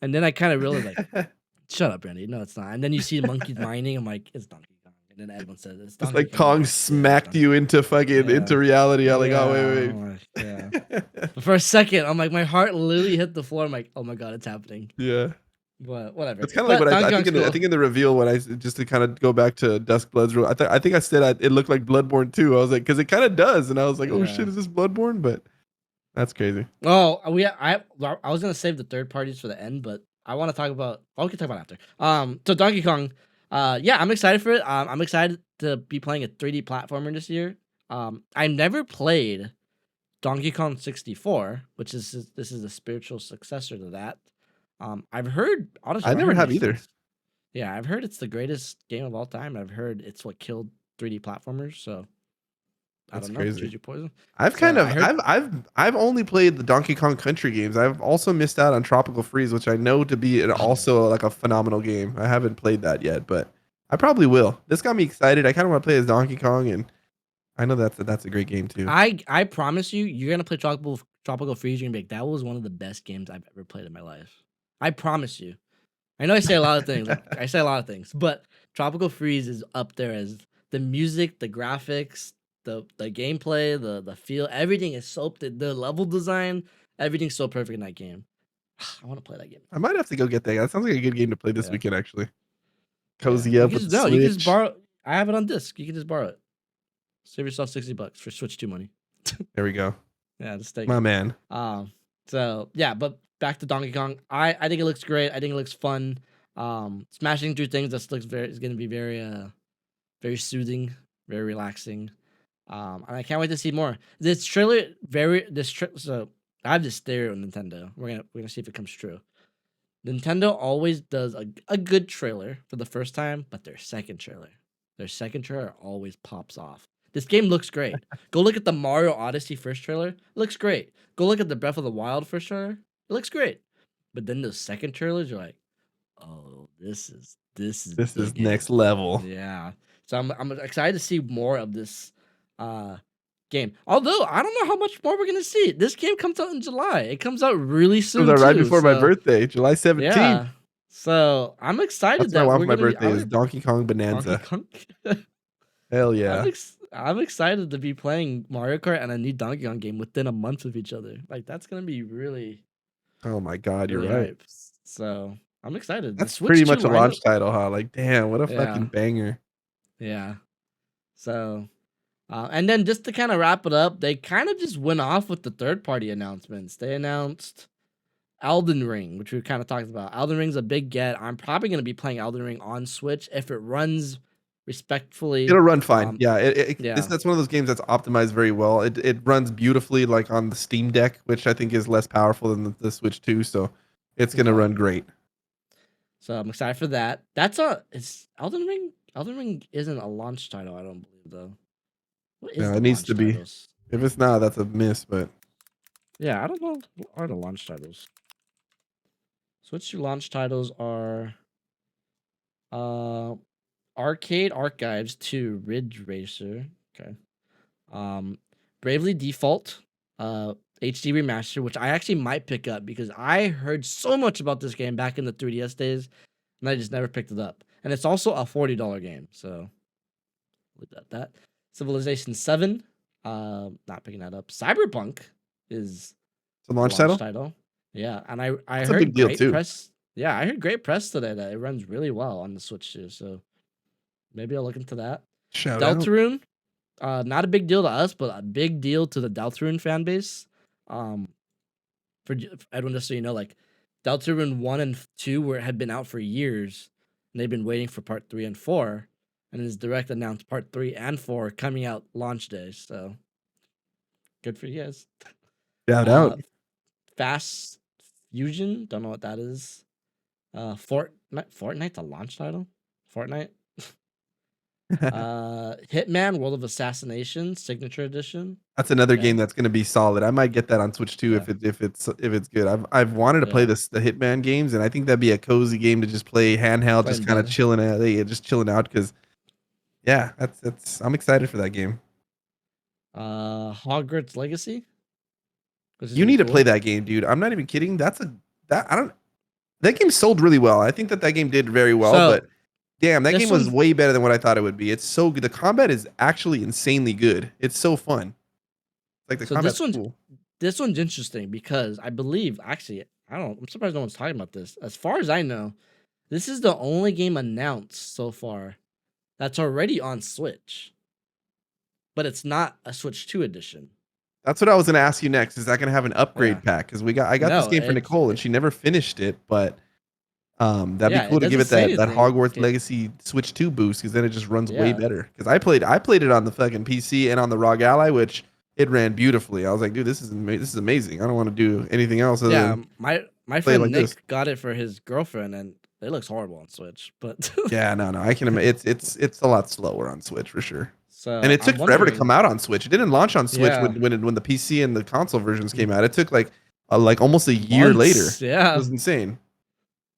and then I kind of realized like, shut up, Randy. No, it's not. And then you see monkeys mining. I'm like, it's Donkey Kong. And then everyone says it's It's Donkey like Kong. I'm Kong like, yeah, it's smacked Donkey. you into fucking Yeah. into reality. I'm like, oh Yeah. wait, I'm like, yeah. wait. But for a second, I'm like, my heart literally hit the floor. I'm like, oh my god, it's happening. Yeah. But whatever. That's kind of like But what Donkey I Kong's think in the, I cool. think in the reveal when I just to kind of go back to Dusk Blood's rule. I think I said it looked like Bloodborne too. I was like, because it kind of does, and I was like, oh shit, Yeah. is this Bloodborne? But that's crazy. Oh, I was gonna save the third parties for the end, but I want to talk about. Oh, we can talk about it after. So Donkey Kong. Yeah, I'm excited for it. I'm excited to be playing a 3D platformer this year. I never played Donkey Kong 64, which is this is a spiritual successor to that. I've heard honestly, I I never heard have nice either. things. Yeah, I've heard it's the greatest game of all time. I've heard it's what killed 3D platformers. So I That's don't know. crazy. Choose your poison. I've So kind I of heard. I've only played the Donkey Kong Country games. I've also missed out on Tropical Freeze, which I know to be Oh, also like a phenomenal game. I haven't played that yet, but I probably will. This got me excited. I kind of want to play as Donkey Kong, and I know that's a great game too. I promise you, you're gonna play Tropical Freeze. You're gonna be like, that was one of the best games I've ever played in my life. I promise you. I know I say a lot of things. Like I say a lot of things, but Tropical Freeze is up there as the music, the graphics, the gameplay, the feel. Everything is so the level design. Everything's so perfect in that game. I want to play that game. I might have to go get that. That sounds like a good game to play this Yeah, weekend, actually. yeah. Cozy You up can with the just no. You can just Switch. borrow. I have it on disc. You can just borrow it. Save yourself $60 for Switch 2 money. There we go. Yeah, just take My it. man. So yeah, but back to Donkey Kong. I think it looks great. I think it looks fun. Smashing through things that looks very is gonna be very soothing, very relaxing. And I can't wait to see more. This trailer so I have this theory on Nintendo. We're gonna see if it comes true. Nintendo always does a good trailer for the first time, but their second trailer always pops off. This game looks great. Go look at the Mario Odyssey first trailer. It looks great. Go look at the Breath of the Wild first trailer. It looks great. But then the second trailers, you're like, oh, this is This the is next game. level. Yeah. So I'm excited to see more of this uh game. Although I don't know how much more we're gonna see. This game comes out in July. It comes out really Comes soon out right too. before my So birthday, July 17th. yeah. So I'm excited That's what I that want we're for my gonna be birthday is Donkey Kong Donkey Bonanza. Kong. Hell yeah. I'm excited to be playing Mario Kart and a new Donkey Kong game within a month of each other. Like that's gonna be really, Oh my god, you're really right. hype. So I'm excited. The That's pretty Switch 2 much a lineup. launch title, huh? Like, damn, what a Yeah. fucking banger. Yeah. So and then just to kind of wrap it up, they kind of just went off with the third party announcements. They announced Elden Ring, which we kind of talked about. Elden Ring's a big get. I'm probably going to be playing Elden Ring on Switch if it runs respectfully. It'll run fine. Yeah, Yeah. that's one of those games that's optimized very well. It runs beautifully like on the Steam Deck, which I think is less powerful than the Switch 2, so it's gonna Yeah. run great. So I'm excited for that. It's Elden Ring. Elden Ring isn't a launch title, I don't believe though. What is Yeah, the it needs to launch be. titles? If it's not, that's a miss. But Yeah, I don't know. What are the launch titles? Switch 2 launch titles are uh Arcade Archives 2 Ridge Racer. Okay. Um Bravely Default HD remaster, which I actually might pick up because I heard so much about this game back in the 3DS days and I just never picked it up. And it's also a $40 game, so look at that. Civilization 7, not picking that up. Cyberpunk is it's a a launch launch title. title. Yeah, and I That's a big heard deal great too. press. Yeah, I heard great press today that it runs really well on the Switch too. So maybe I'll look into that. Shout out. Deltarune, not a big deal to us, but a big deal to the Deltarune fan base. Um, for everyone, just so you know, like Deltarune 1 and 2 had been out for years, and they've been waiting for part 3 and 4, and it's direct announced part 3 and 4 coming out launch day. So Good for you guys. Shout out. Fast Fusion, don't know what that is. Fortnite's a launch title. Fortnite. Hitman: World of Assassination Signature Edition. That's another Okay. game that's gonna be solid. I might get that on Switch too Yeah. if it's good. I've wanted to play Yeah. the Hitman games, and I think that'd be a cozy game to just play handheld, Play just in kind of bed. chilling out, just chilling out. Because yeah, that's I'm excited for that game. Hogwarts Legacy. Which is You really need to play cool. that game, dude. I'm not even kidding. That game sold really well. I think that game did very well, So but damn, that this game was one's way better than what I thought it would be. It's so good. The combat is actually insanely good. It's so fun. Like the so combat's cool. this one's interesting because I believe actually I'm surprised no one's talking about this. As far as I know, this is the only game announced so far that's already on Switch, but it's not a Switch 2 edition. That's what I was gonna ask you next. Is that gonna have an upgrade Yeah. pack? Because I got this No, game for Nicole and she never finished it, but that'd be yeah, it cool to give doesn't it say that anything. Hogwarts Okay. Legacy Switch 2 boost because then it just runs way Yeah. better. Because I played it on the fucking PC and on the ROG Ally, which it ran beautifully. I was like, dude, this is amazing. I don't want to do anything else other Yeah, than my play it friend like this. Nick got it for his girlfriend and it looks horrible on Switch, but Yeah, no, I can imagine it's a lot slower on Switch for sure. And so it took I'm forever to come wondering. out on Switch. It didn't launch on Switch Yeah. when the PC and the console versions came out. It took like almost a year later. Months. It Yeah. was insane.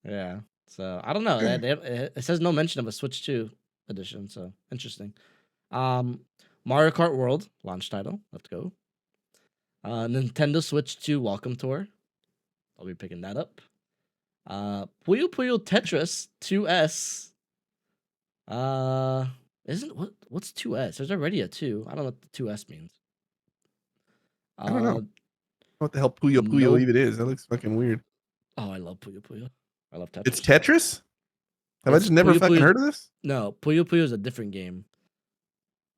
Yeah. So I don't know. It says no mention of a Switch 2 edition. So interesting. Mario Kart World launch title. Let's go. Nintendo Switch 2 Welcome Tour. I'll be picking that up. Puyo Puyo Tetris 2S. What's 2S? There's already a 2. I don't know what the 2S means. I don't know what the hell Puyo Puyo No. even is. That looks fucking weird. Oh, I love Puyo Puyo. I love Tetris. It's Tetris? Have I It's just never Puyo fucking Puyo- heard of this? No, Puyo Puyo is a different game.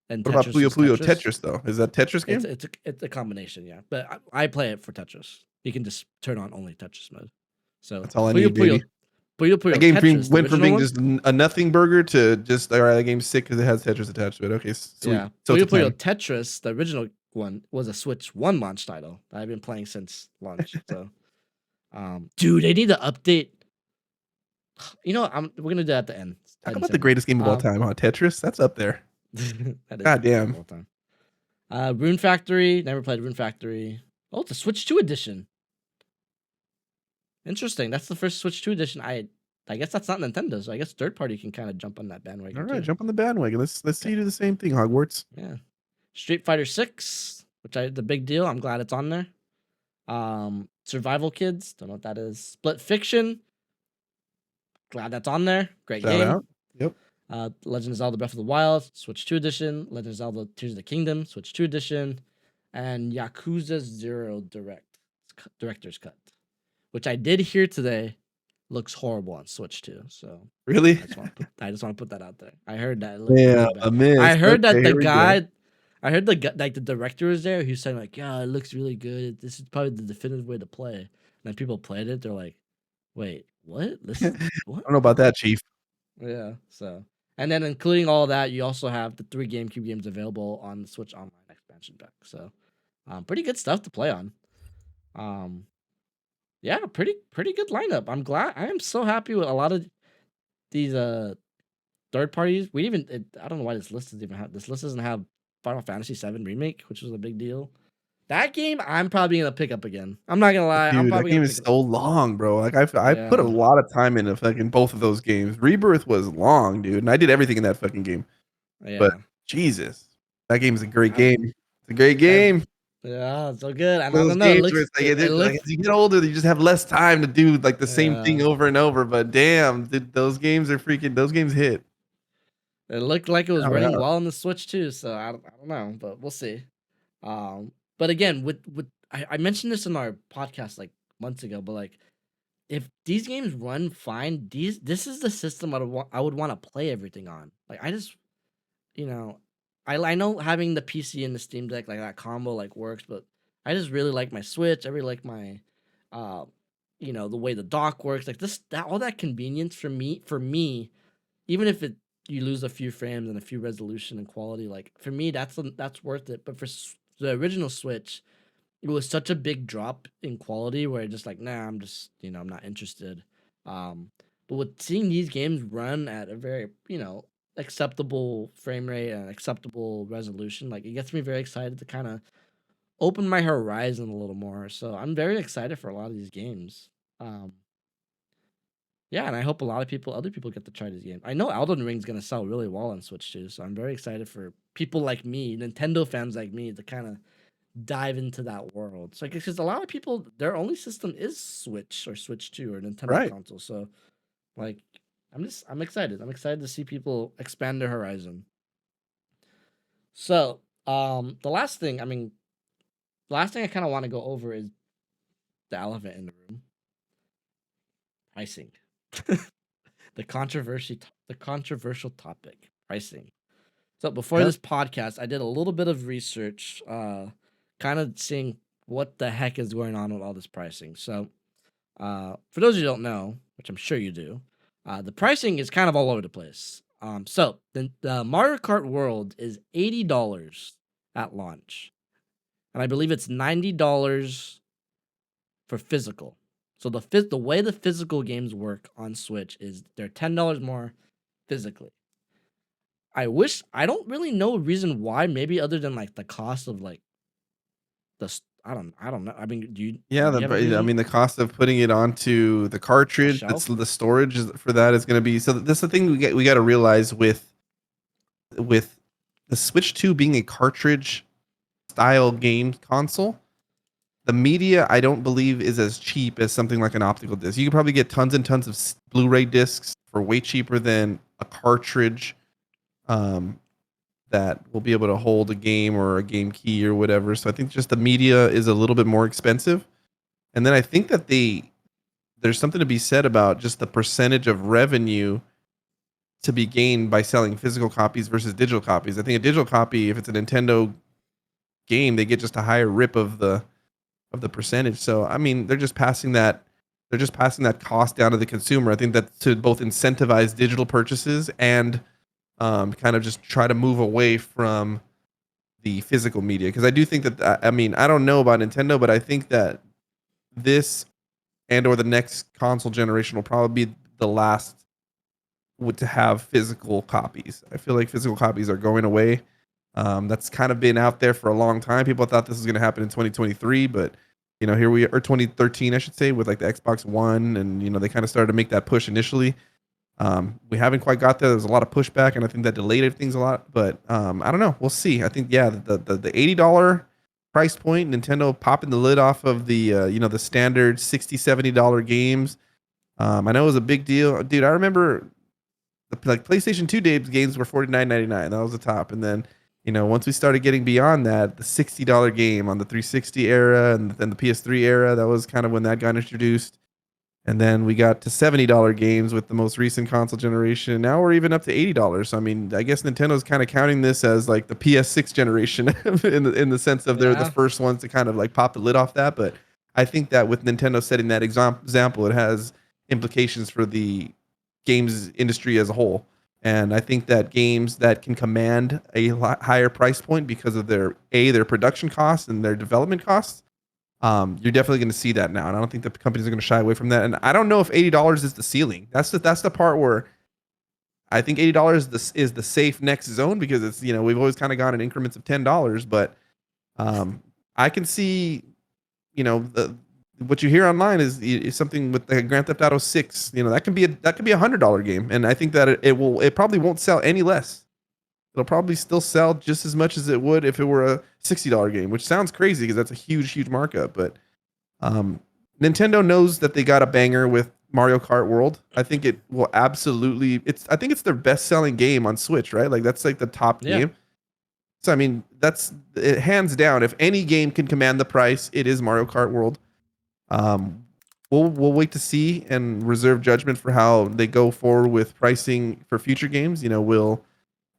And What about Tetris Puyo is Puyo Tetris. Tetris though? Is that Tetris game? It's a combination, yeah. But I play it for Tetris. You can just turn on only Tetris mode. So That's all I need, baby. Puyo Puyo That game Tetris, went from being one? just a nothing burger to just all right. That game's sick because it has Tetris attached to it. Okay, sweet. Yeah, So Puyo it's a Puyo 10. Tetris, the original one, was a Switch 1 launch title that I've been playing since launch. So, dude, they need to update. You know, we're gonna do that at the end. Talk about the greatest game of all time, huh? Tetris. That's up there. God damn. All time. Rune Factory. Never played Rune Factory. Oh, it's a Switch 2 edition. Interesting. That's the first Switch 2 edition. I guess that's not Nintendo, so I guess third party can kind of jump on that bandwagon. All right, too. jump on the bandwagon. Let's see you do the same thing, Hogwarts. Yeah. Street Fighter 6, the big deal. I'm glad it's on there. Survival Kids. Don't know what that is. Split Fiction. Glad that's on there. Great Shout game. out. Yep. Legend of Zelda Breath of the Wild, Switch 2 edition. Legend of Zelda Tears of the Kingdom, Switch 2 edition. And Yakuza 0 Director's Cut, which I did hear today looks horrible on Switch 2. So Really? I just want to put that out there. I heard that it looked Yeah, really bad. a miss. I heard Okay, that the here we go. guy, I heard the director was there. He was saying like, yeah, it looks really good. This is probably the definitive way to play. And then people played it. They're like, wait, what? What? I don't know about that, Chief. Yeah. So, and then including all that, you also have the 3 GameCube games available on the Switch Online expansion pack. So, pretty good stuff to play on. Yeah, pretty good lineup. I'm glad. I am so happy with a lot of these third parties. I don't know why this list doesn't have Final Fantasy VII Remake, which was a big deal. That game I'm probably gonna pick up again. I'm not gonna lie. I'm Dude, that probably game gonna is pick so long, bro. Like I put a Yeah. lot of time into fucking both of those games. Rebirth was long, dude, and I did everything in that fucking game. Yeah. But Jesus, that game is a great game. It's a great game. Yeah, so good. And I Those don't know. games where it's like, as you get older, you just have less time to do like the same thing over and over. But damn, those games hit. It looked like it was Oh, running yeah. well on the Switch too, so I don't know, but we'll see. But again, I mentioned this in our podcast like months ago, but like if these games run fine, this is the system I would want to play everything on. Like I just, I know having the PC and the Steam Deck like that combo like works, but I just really like my Switch. I really like my, the way the dock works. Like all that convenience for me, even if you lose a few frames and a few resolution and quality, like for me that's worth it. But for the original Switch, it was such a big drop in quality where I just like, nah, I'm just, I'm not interested. Um, but with seeing these games run at a very, acceptable frame rate and acceptable resolution, like it gets me very excited to kind of open my horizon a little more. So I'm very excited for a lot of these games. Um, yeah, and I hope a lot of other people get to try this game. I know Elden Ring's gonna sell really well on Switch too, so I'm very excited for people like me, Nintendo fans like me, to kind of dive into that world. So, because a lot of people, their only system is Switch or Switch 2 or Nintendo Right. console. So, like, I'm excited. I'm excited to see people expand their horizon. So, the last thing I kind of want to go over is the elephant in the room: pricing. The controversial topic, pricing. So before Yeah. this podcast, I did a little bit of research, kind of seeing what the heck is going on with all this pricing. So, for those of you who don't know, which I'm sure you do, the pricing is kind of all over the place. So the Mario Kart World is $80 at launch, and I believe it's $90 for physical. So the way the physical games work on Switch is they're $10 more physically. I don't really know a reason why, maybe other than like the cost of like I don't know. I mean, Yeah, do you have a reason? the cost of putting it onto the The cartridge, that's shelf? the storage for that is going to be. So this is the thing we got to realize with the Switch 2 being a cartridge style game console. The media I don't believe is as cheap as something like an optical disc. You can probably get tons and tons of Blu-ray discs for way cheaper than a cartridge um, that will be able to hold a game or a game key or whatever. So I think just the media is a little bit more expensive. And then I think that there's something to be said about just the percentage of revenue to be gained by selling physical copies versus digital copies. I think a digital copy, if it's a Nintendo game, they get just a higher rip of the percentage. So I mean, they're just passing that cost down to the consumer. I think that to both incentivize digital purchases and kind of just try to move away from the physical media. Because I do think that I mean, I don't know about Nintendo, but I think that this and or the next console generation will probably be the last to have physical copies. I feel like physical copies are going away. That's kind of been out there for a long time. People thought this was going to happen in 2023, but here we are, or 2013, I should say, with like the Xbox One, and they kind of started to make that push initially. We haven't quite got there. There's a lot of pushback, and I think that delayed things a lot. But I don't know. We'll see. I think the $80 price point, Nintendo popping the lid off of the the standard $60-$70 games. I know it was a big deal, dude. I remember like PlayStation 2 games were $49.99. That was the top. And then, once we started getting beyond that, the $60 game on the 360 era and then the PS3 era, that was kind of when that got introduced. And then we got to $70 games with the most recent console generation. Now we're even up to $80. So, I mean, I guess Nintendo's kind of counting this as like the PS6 generation in the sense of they're the Yeah. first ones to kind of like pop the lid off that. But I think that with Nintendo setting that example, it has implications for the games industry as a whole. And I think that games that can command a higher price point because of their production costs and their development costs, you're definitely going to see that now. And I don't think the companies are going to shy away from that. And I don't know if $80 is the ceiling. That's the part where I think $80 is the safe next zone, because it's we've always kind of gone in increments of $10, but I can see the what you hear online is something with the Grand Theft Auto 6. That can be a $100 game, and I think that it probably won't sell any less. It'll probably still sell just as much as it would if it were a $60 game, which sounds crazy because that's a huge markup. But um, Nintendo knows that they got a banger with Mario Kart World. I think it will absolutely. I think it's their best selling game on Switch, right? Like that's like the top Yeah. game. So I mean, that's it, hands down. If any game can command the price, it is Mario Kart World. Um, we'll wait to see and reserve judgment for how they go forward with pricing for future games.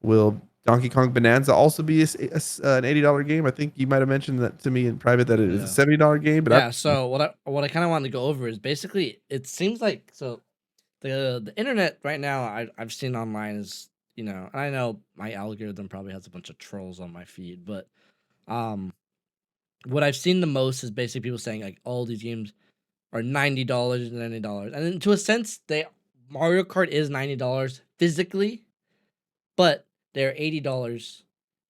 Will Donkey Kong Bonanza also be an $80 game? I think you might have mentioned that to me in private that it is a Yeah. $70 game. But Yeah. So what I kind of wanted to go over is basically it seems like the internet right now I've seen online is and I know my algorithm probably has a bunch of trolls on my feed, but what I've seen the most is basically people saying like all these games are $90 and $90, and then to a sense, Mario Kart is $90 physically, but they're $80.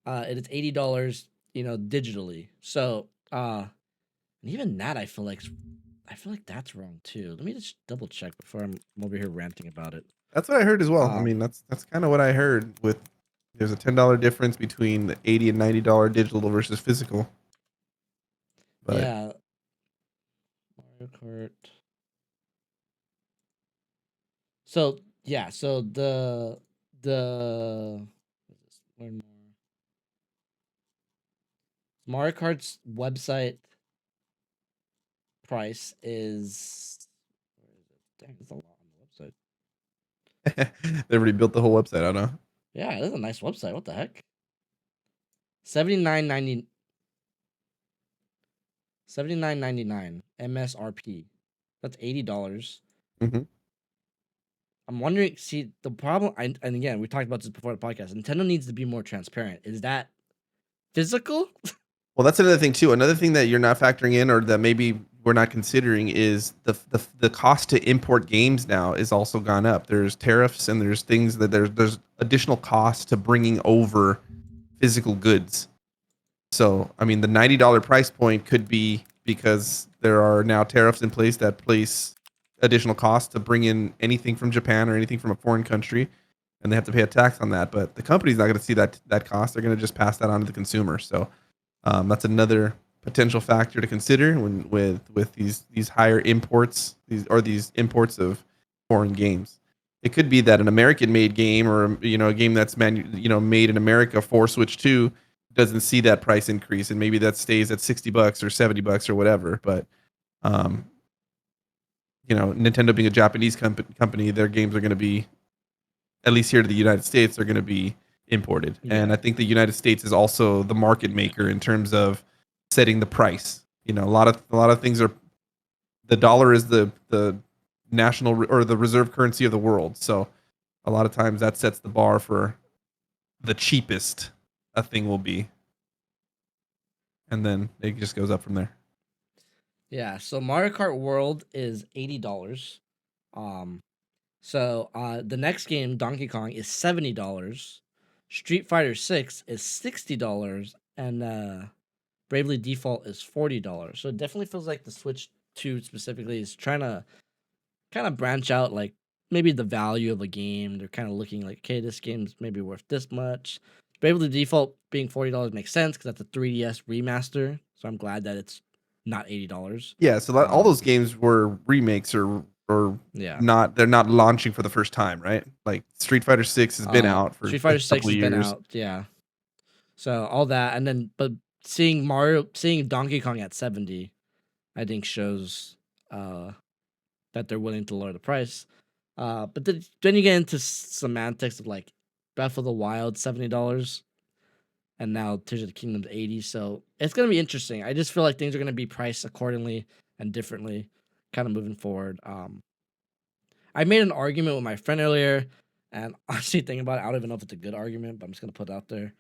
It is $80, digitally. So, and even that, I feel like that's wrong too. Let me just double check before I'm over here ranting about it. That's what I heard as well. I Um, mean, that's kind of what I heard. With there's a $10 difference between the $80 and $90 digital versus physical. But yeah, Mario Kart. So yeah, so the learn more. Mario Kart's website price is where is it? Dang, it's a lot on the website. they already built the whole website. I don't know. Yeah, it is a nice website. What the heck? $79.99 MSRP. That's $80. Mhm. I'm wondering. See, the problem, and again, we talked about this before the podcast. Nintendo needs to be more transparent. Is that physical? Well, that's another thing too. Another thing that you're not factoring in, or that maybe we're not considering, is the cost to import games now is also gone up. There's tariffs and there's things that there's additional costs to bringing over physical goods. So, I mean, the $90 price point could be because there are now tariffs in place that place additional costs to bring in anything from Japan or anything from a foreign country, and they have to pay a tax on that. But the company's not going to see that cost; they're going to just pass that on to the consumer. So, that's another potential factor to consider when with these higher imports, these imports of foreign games. It could be that an American-made game, or a game that's made in America for Switch 2, doesn't see that price increase, and maybe that stays at $60 or $70 or whatever. But um, Nintendo being a Japanese company, their games are going to be, at least here to the United States, they're going to be imported. And Yeah. I think the United States is also the market maker in terms of setting the price. A lot of things are, the dollar is the national or the reserve currency of the world. So a lot of times that sets the bar for the cheapest a thing will be, and then it just goes up from there. Yeah. So Mario Kart World is $80. So the next game, Donkey Kong, is $70. Street Fighter 6 is $60, and Bravely Default is $40. So it definitely feels like the Switch 2 specifically is trying to kind of branch out, like maybe the value of a game. They're kind of looking like, okay, this game's maybe worth this much. Bravely Default being $40 makes sense because that's a 3DS remaster. So I'm glad that it's not $80. Yeah, so all those games were remakes or Yeah. not. They're not launching for the first time, right? Like Street Fighter 6 has been out for Street a Fighter 6 couple has of been years. out, yeah. So all that, and then but seeing Donkey Kong at 70, I think shows that they're willing to lower the price. But then you get into semantics of like Breath of the Wild $70, and now Tears of the Kingdom's 80. So it's gonna be interesting. I just feel like things are gonna be priced accordingly and differently, kind of moving forward. I made an argument with my friend earlier, and honestly, thinking about it, I don't even know if it's a good argument, but I'm just gonna put it out there.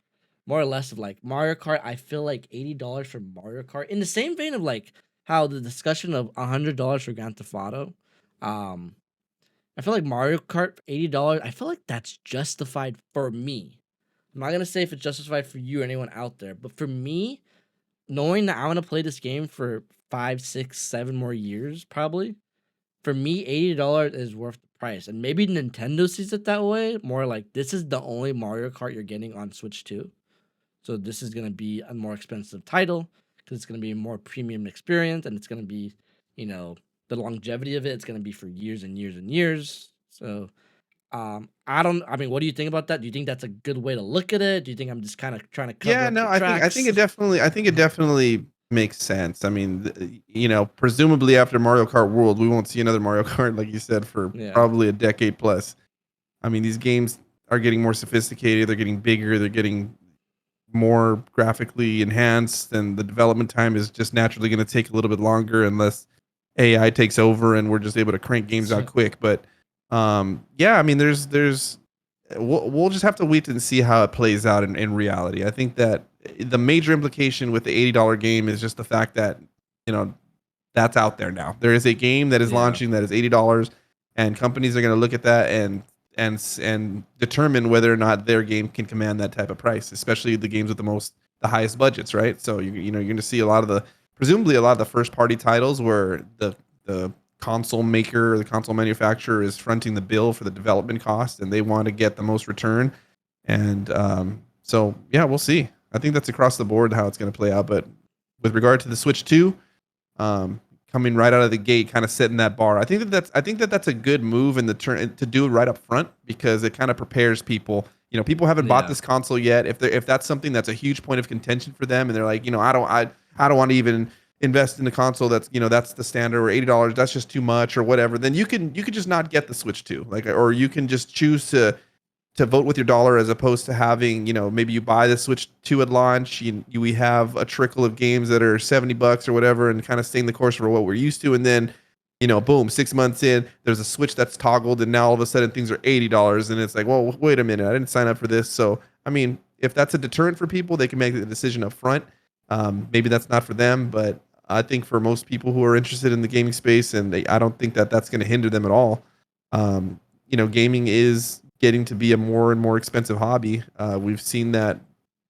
More or less of like Mario Kart, I feel like $80 for Mario Kart, in the same vein of like how the discussion of $100 for Grand Theft Auto. Um, I feel like Mario Kart $80. I feel like that's justified for me. I'm not gonna say if it's justified for you or anyone out there, but for me, knowing that I'm gonna play this game for 5, 6, 7 more years, probably, for me, $80 is worth the price. And maybe Nintendo sees it that way, more like this is the only Mario Kart you're getting on Switch 2. So this is gonna be a more expensive title because it's gonna be a more premium experience, and it's gonna be, the longevity of it. It's gonna be for years and years and years. So I mean, what do you think about that? Do you think that's a good way to look at it? Do you think I'm just kind of trying to cover Yeah, up the no, tracks? I think it definitely makes sense. I mean, presumably after Mario Kart World, we won't see another Mario Kart, like you said, for Yeah. probably a decade plus. I mean, these games are getting more sophisticated. They're getting bigger. They're getting more graphically enhanced, and the development time is just naturally going to take a little bit longer unless AI takes over and we're just able to crank games out quick. But yeah, I mean, there's we'll just have to wait and see how it plays out in reality. I think that the major implication with the $80 game is just the fact that you know that's out there now. There is a game that is Yeah. launching that is $80, and companies are going to look at that and determine whether or not their game can command that type of price, especially the games with the highest budgets, right? So you're going to see presumably a lot of the first party titles where the console maker or the console manufacturer is fronting the bill for the development cost, and they want to get the most return. And so yeah, we'll see. I think that's across the board how it's going to play out. But with regard to the Switch 2, coming right out of the gate, kind of setting that bar. I think that that's a good move in the turn to do it right up front because it kind of prepares people. People haven't bought Yeah. this console yet. If that's something that's a huge point of contention for them, and they're like, I don't want to even invest in the console that's the standard or $80. That's just too much or whatever. Then you could just not get the Switch 2, or you can just choose to vote with your dollar as opposed to having, maybe you buy the Switch 2 at launch. We have a trickle of games that are $70 or whatever and kind of staying the course for what we're used to. And then, boom, 6 months in, there's a Switch that's toggled and now all of a sudden things are $80. And it's like, well, wait a minute, I didn't sign up for this. So, I mean, if that's a deterrent for people, they can make the decision up front. Maybe that's not for them, but I think for most people who are interested in the gaming space, I don't think that that's going to hinder them at all. Gaming is getting to be a more and more expensive hobby. We've seen that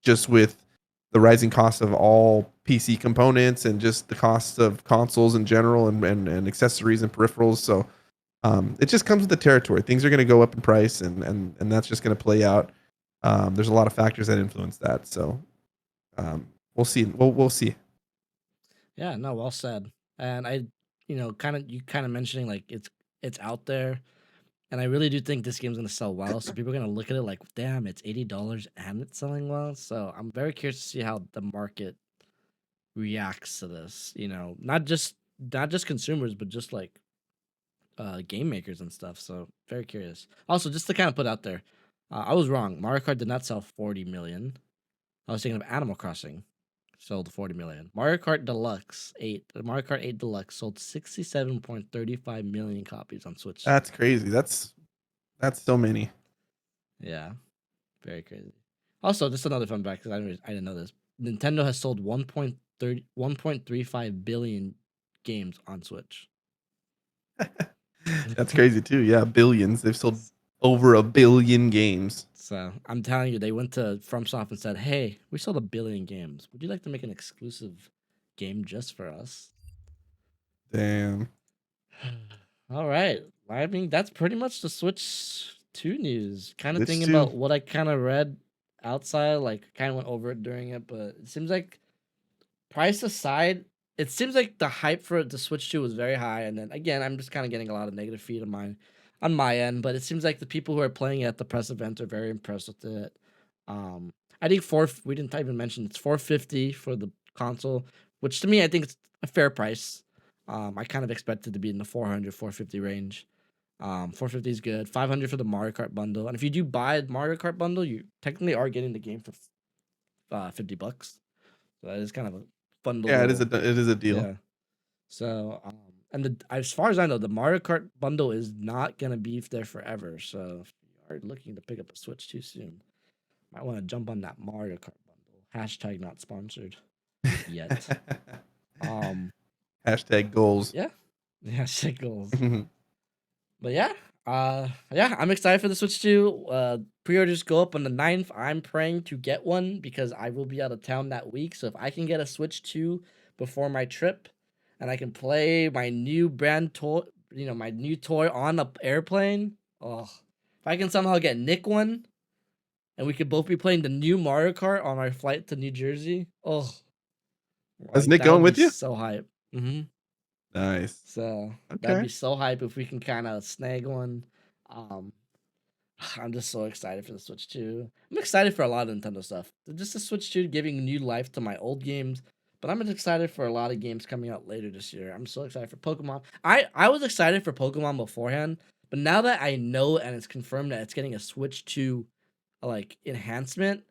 just with the rising cost of all PC components and just the cost of consoles in general and accessories and peripherals. So it just comes with the territory. Things are going to go up in price, and that's just going to play out. There's a lot of factors that influence that. So we'll see. We'll see. Yeah, no, well said. And you kind of mentioning like it's out there, and I really do think this game's gonna sell well. So people are gonna look at it like, damn, it's $80 and it's selling well. So I'm very curious to see how the market reacts to this. Not just consumers, but just like game makers and stuff. So very curious. Also, just to kind of put out there, I was wrong. Mario Kart did not sell 40 million. I was thinking of Animal Crossing sold 40 million. Mario Kart 8 Deluxe sold 67.35 million copies on Switch. That's crazy. That's so many. Yeah, very crazy. Also, just another fun fact because I didn't know this. Nintendo has sold 1.35 billion games on Switch. That's crazy too. Yeah, billions. They've sold over 1 billion games. So I'm telling you, they went to FromSoft and said, "Hey, we sold 1 billion games. Would you like to make an exclusive game just for us?" Damn. All right. I mean, that's pretty much the Switch 2 news. Kind of Switch thinking 2. about what I kind of read outside, like kind of went over it during it, but it seems like price aside, it seems like the hype for the Switch 2 was very high. And then again, I'm just kind of getting a lot of negative feed on my end, but it seems like the people who are playing it at the press event are very impressed with it. I think we didn't even mention it's 450 for the console, which to me I think it's a fair price. I kind of expected to be in the 400, 450 range. 450 is good. 500 for the Mario Kart bundle, and if you do buy the Mario Kart bundle, you technically are getting the game for $50. So that is kind of a fun Yeah, little, it is a deal. yeah. So as far as I know, the Mario Kart bundle is not gonna be there forever. So if you are looking to pick up a Switch too soon, might want to jump on that Mario Kart bundle. Hashtag not sponsored yet. Um, Hashtag goals. yeah, yeah, shit goals. But yeah, I'm excited for the Switch 2. Pre-orders go up on the 9th. I'm praying to get one because I will be out of town that week. So if I can get a Switch 2 before my trip and I can play my new brand toy, my new toy on a airplane. Oh, if I can somehow get Nick one and we could both be playing the new Mario Kart on our flight to New Jersey. Oh, Is like Nick that would going be with you? so hype. Nice. So that'd Okay. be so hype if we can kind of snag one. Um, I'm just so excited for the Switch 2. I'm excited for a lot of Nintendo stuff. Just the Switch 2 giving new life to my old games. But I'm excited for a lot of games coming out later this year. I'm so excited for Pokemon. I was excited for Pokemon beforehand, but now that I know and it's confirmed that it's getting a Switch 2 like enhancement,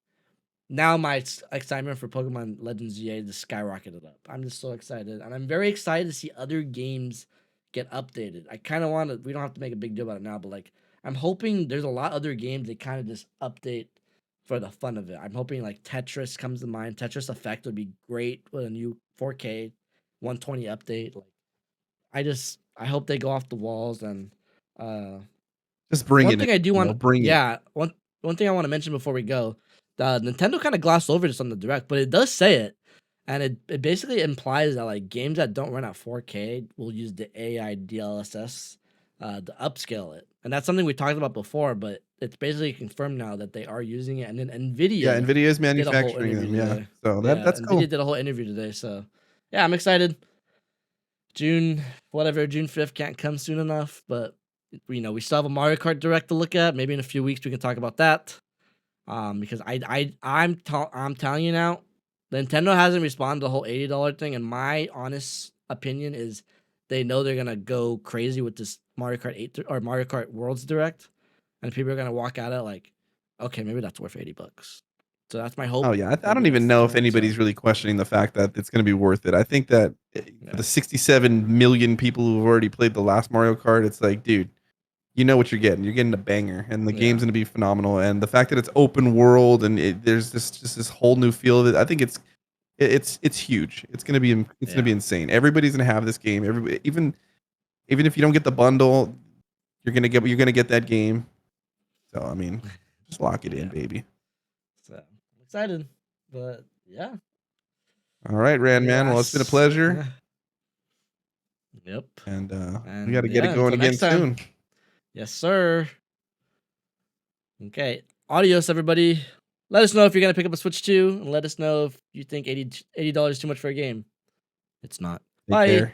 now my excitement for Pokemon Legends ZA just skyrocketed up. I'm just so excited, and I'm very excited to see other games get updated. I kind of want to. We don't have to make a big deal about it now, but like I'm hoping there's a lot of other games they kind of just update for the fun of it. I'm hoping like Tetris comes to mind. Tetris Effect would be great with a new 4K 120 update. Like I hope they go off the walls and uh Just bring one it in. thing I do want Bring it. yeah, one thing I want to mention before we go. Nintendo kind of glossed over this on the direct, but it does say it. And it basically implies that like games that don't run at 4K will use the AI DLSS to upscale it. And that's something we talked about before, but it's basically confirmed now that they are using it. And then Yeah, Nvidia Nvidia is did a whole manufacturing interview them. Yeah, today. so Yeah, that's Nvidia cool. did a whole interview today. So yeah, I'm excited. June 5th can't come soon enough, but we still have a Mario Kart Direct to look at. Maybe in a few weeks we can talk about that. Because I'm telling you now, Nintendo hasn't responded to the whole $80 thing, and my honest opinion is they know they're gonna go crazy with this Mario Kart 8 or Mario Kart Worlds Direct, and people are gonna walk out at like, okay, maybe that's worth $80. So that's my Oh hope. yeah, I Maybe don't even that's the know if turn. So anybody's really questioning the fact that it's going to be worth it. I think that for yeah, the 67 million people who've already played the last Mario Kart, it's like, dude, you know what you're getting. You're getting a banger, and the game's yeah, going to be phenomenal. And the fact that it's open world and there's this whole new feel of it, I think it's huge. It's going to be yeah, insane. Everybody's going to have this game. Everybody, even if you don't get the bundle, you're gonna get that game. So I mean, just lock it in, yeah. baby. So I'm excited, but yeah, All right, Rand any man. Well, it's been a last? pleasure, Yep. and we got And to get it yeah, going until again next time. soon. Yes, sir. Okay. Adios, everybody. Let us know if you're going to pick up a Switch 2, and let us know if you think $80 is too much for a game. It's not. Take Bye. care.